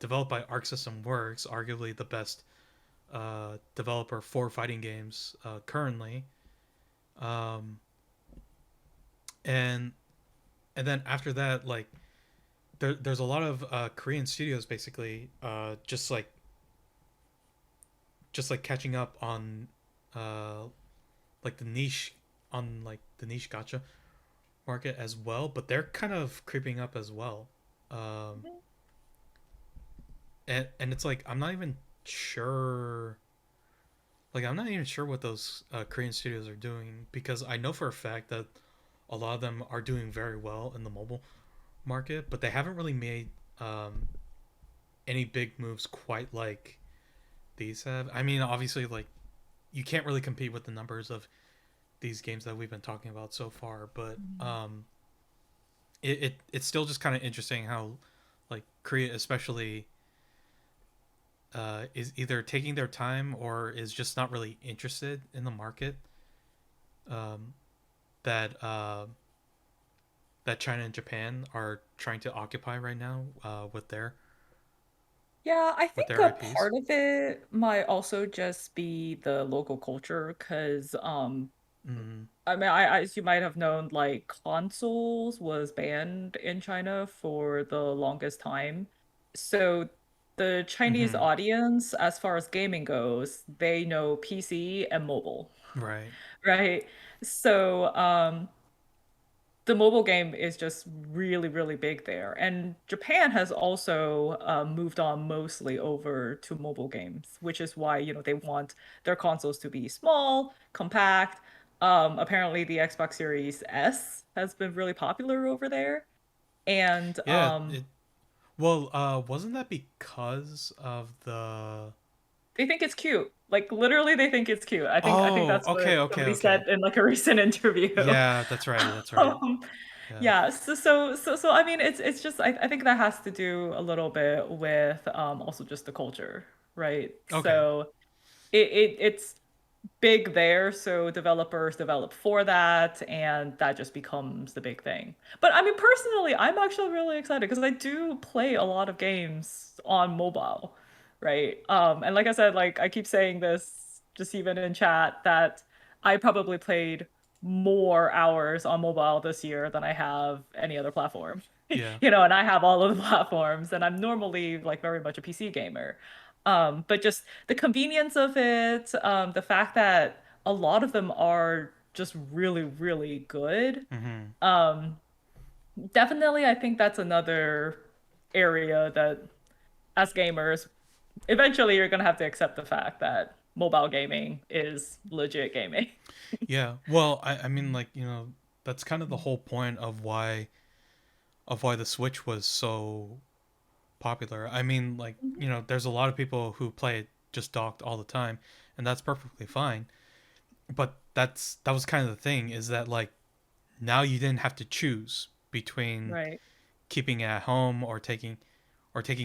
developed by Arc System Works, arguably the best developer for fighting games currently. Um, and and then after that, like there's a lot of Korean studios basically just like catching up on uh, like the niche on like the niche gacha market as well, but they're kind of creeping up as well. Um, and it's like I'm not even sure what those Korean studios are doing because I know for a fact that a lot of them are doing very well in the mobile market, but they haven't really made um, any big moves quite like these have. I mean, obviously, like you can't really compete with the numbers of these games that we've been talking about so far, but it's still just kind of interesting how like Korea, especially, is either taking their time or is just not really interested in the market um, that that China and Japan are trying to occupy right now Yeah, I with think their a IPs. part of it might also just be the local culture because Mm, I mean as you might have known, like consoles was banned in China for the longest time. So the Chinese mm-hmm. audience, as far as gaming goes, they know PC and mobile, Right. right? So the mobile game is just really, really big there. And Japan has also moved on mostly over to mobile games, which is why, they want their consoles to be small, compact. Apparently the Xbox Series S has been really popular over there. And Yeah. Well, wasn't that because of the? they think it's cute. Like literally they think it's cute. I think Oh, that's okay, what okay, somebody said okay. in like a recent interview. Yeah, that's right. That's right. Um, Yeah. yeah, so I mean it's just I think that has to do a little bit with also just the culture, right? Okay. So it's big there, so developers develop for that, and that just becomes the big thing. But I mean, personally, I'm actually really excited because I do play a lot of games on mobile, right? And like I said, like I keep saying this just even in chat that I probably played more hours on mobile this year than I have any other platform. Yeah. And I have all of the platforms, and I'm normally like very much a PC gamer. But just the convenience of it, the fact that a lot of them are just really, really good. Mm-hmm. Um, Definitely, I think that's another area that, as gamers, eventually you're gonna have to accept the fact that mobile gaming is legit gaming. Yeah. Well, I mean, like that's kind of the whole point of why the Switch was so popular. I mean, like Mhm. there's a lot of people who play it just docked all the time, and that's perfectly fine. But that was kind of the thing is that like now you didn't have to choose between Right. keeping it at home or taking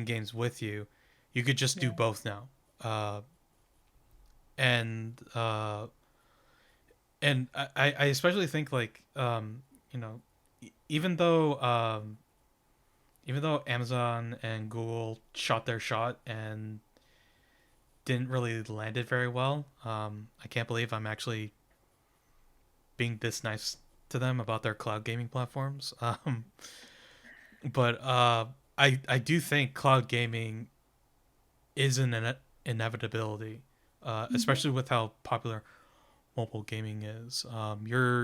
games with you. You could just do Yeah. both now. Uh, and uh, and I especially think like you know even though even though Amazon and Google shot their shot and didn't really land it very well, I can't believe I'm actually being this nice to them about their cloud gaming platforms. But I do think cloud gaming is an inevitability, Mhm. especially with how popular mobile gaming is.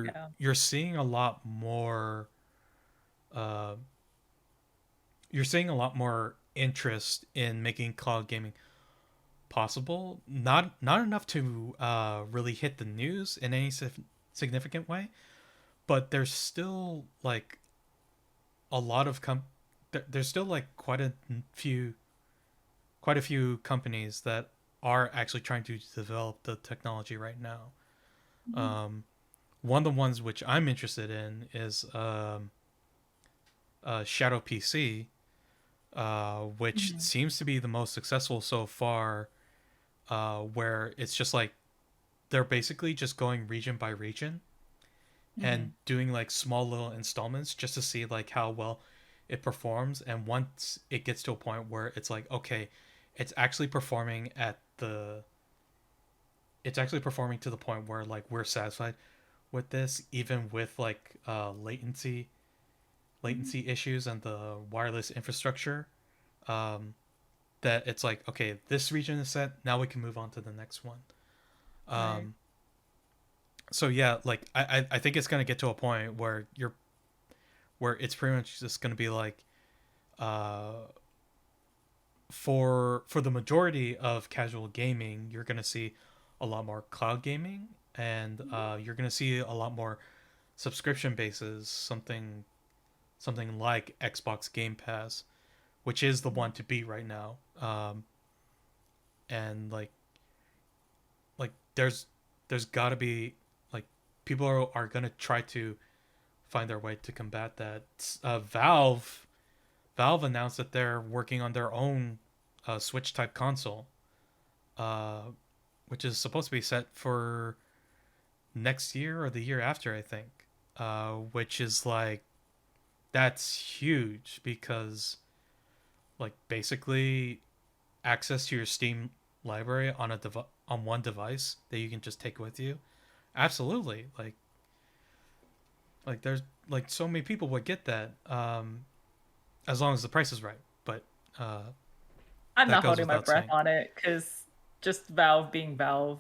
Yeah. You're seeing a lot more. Uh, you're seeing a lot more interest in making cloud gaming possible. Not enough to really hit the news in any significant way, but there's still like a lot of there's still like few quite a few companies that are actually trying to develop the technology right now. Mhm. Um, one of the ones which I'm interested in is Shadow PC, which Mhm. seems to be the most successful so far. Where it's just like they're basically just going region by region and Hmm. doing like small little installments just to see like how well it performs. And once it gets to a point where it's like, okay, it's actually performing at the it's actually performing to the point where like we're satisfied with this, even with like latency issues and the wireless infrastructure. Um, that it's like, okay, this region is set, now we can move on to the next one. Right. Um, so yeah, like I think it's gonna get to a point where it's pretty much just gonna be like, uh, for the majority of casual gaming, you're gonna see a lot more cloud gaming, and you're gonna see a lot more subscription bases, something like Xbox Game Pass, which is the one to beat right now. And like there's got to be like people are gonna try to find their way to combat that. Valve announced that they're working on their own Switch type console, uh, which is supposed to be set for next year or the year after, I think. Which is like that's huge because like basically access to your Steam library on on one device that you can just take with you. Absolutely, like there's like so many people would get that, as long as the price is right. But uh, I'm that not goes holding my without breath saying. on it because just Valve being Valve,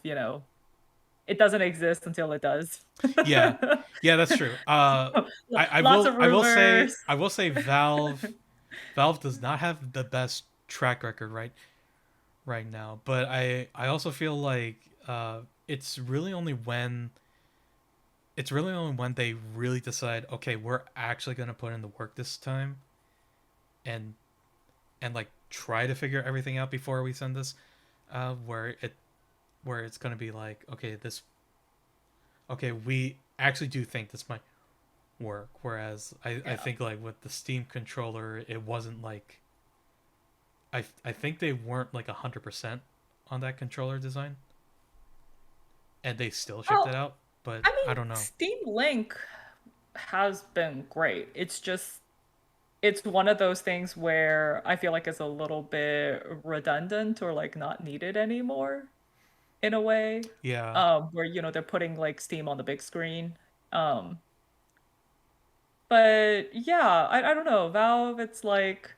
it doesn't exist until it does. Yeah, yeah, that's true. Lots of rumors. I will say Valve does not have the best track record right now, but I also feel like it's really only when they really decide, okay, we're actually gonna put in the work this time, and like try to figure everything out before we send this, where it's gonna be like, okay, we actually do think this might work. Whereas I Yeah. think like with the Steam controller, it wasn't like I think they weren't like 100% on that controller design, and they still shipped it Well, out. But I I mean, don't know. Steam Link has been great. It's one of those things where I feel like it's a little bit redundant or like not needed anymore in a way. Yeah. Where they're putting like Steam on the big screen. But yeah, I don't know. Valve, it's like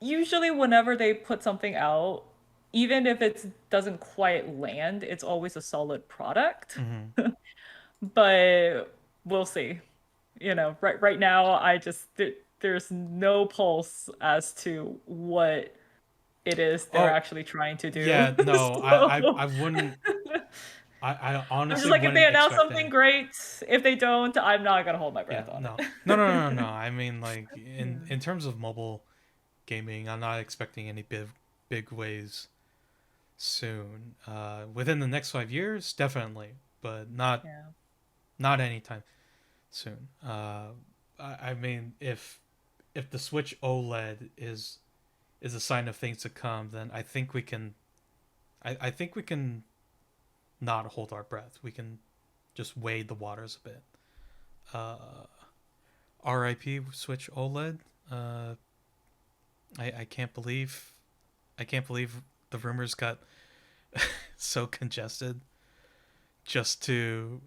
usually whenever they put something out, even if it doesn't quite land, it's always a solid product. Mm-hmm. But we'll see. Right now, there's no pulse as to what it is they're Oh, actually trying to do. yeah. No, So I wouldn't. I I'm just honestly like, if they wouldn't announce expect something any. great, if they don't, I'm not gonna hold my Yeah, breath on no, it. no. I mean, like Yeah. in terms of mobile gaming, I'm not expecting any big ways soon. Within the next 5 years, definitely, but Yeah. not anytime soon. I mean, if the Switch OLED is a sign of things to come, then I think we can not hold our breath. We can just wade the waters a bit. Uh, RIP Switch OLED. Uh, I I can't believe the rumors got so congested just to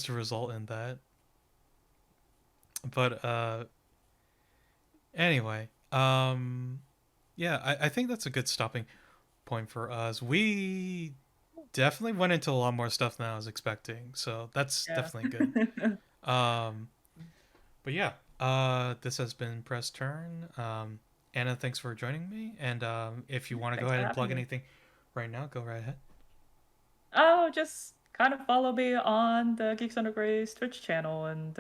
result in that. But anyway, yeah, I think that's a good stopping point for us. We definitely went into a lot more stuff than I was expecting, so that's Yeah. definitely good. Um, but yeah, this has been Press Turn. Anna, thanks for joining me. And if you want to go Thanks ahead for and having plug me. anything right now, go right ahead. Oh, just kind of follow me on the Geeks Under Gray's Twitch channel and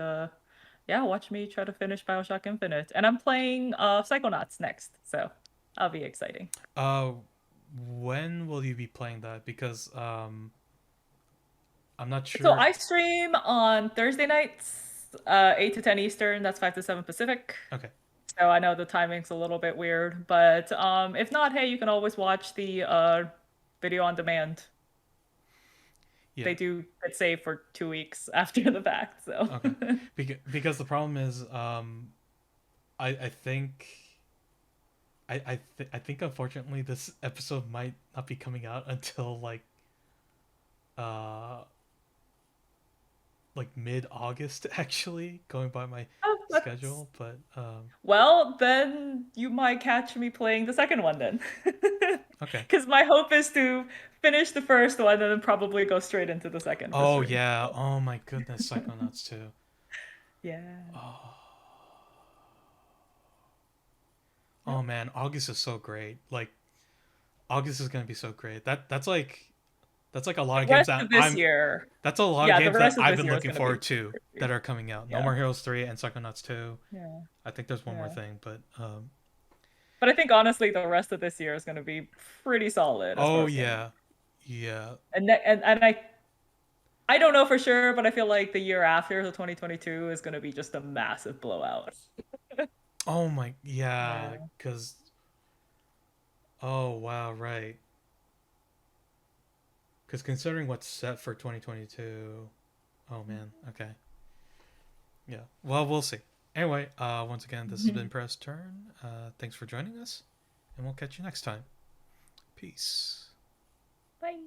yeah, watch me try to finish BioShock Infinite. And I'm playing Psychonauts next, so that'll be exciting. Uh, when will you be playing that? Because I'm not So sure. I stream on Thursday nights, 8 to 10 Eastern, that's 5 to 7 Pacific. Okay. So I know the timing's a little bit weird, but if not, hey, you can always watch the video on demand. Yeah. they do get saved for 2 weeks after the fact. So Okay. Because the problem is, I think I think unfortunately this episode might not be coming out until uh mid August actually, going by my oh, that's schedule. But well, then you might catch me playing the second one then. okay. Because my hope is to finish the first one and then probably go straight into the second for Oh stream. yeah. Oh my goodness, Psychonauts too. Yeah. Oh. Oh Yep. man, August is so great. Like August is gonna be so great. That's like a lot The of games rest that of this year, that's a lot of yeah, the games that rest of I've this been year is looking going to be forward to that crazy. are coming out. No Yeah. More Heroes 3 and Psychonauts 2. Yeah. I think there's one more Yeah. thing, but But I think honestly, the rest of this year is going to be pretty solid as far oh as gaming. yeah. Yeah. And I don't know for sure, but I feel like the year after, the 2022, is going to be just a massive blowout. Oh my yeah, Yeah. cuz oh wow, right. Cuz considering what's set for 2022. Oh man. Okay. Yeah. Well, we'll see. Anyway, once again, this has been Press Turn. Thanks for joining us, and we'll catch you next time. Peace. Bye.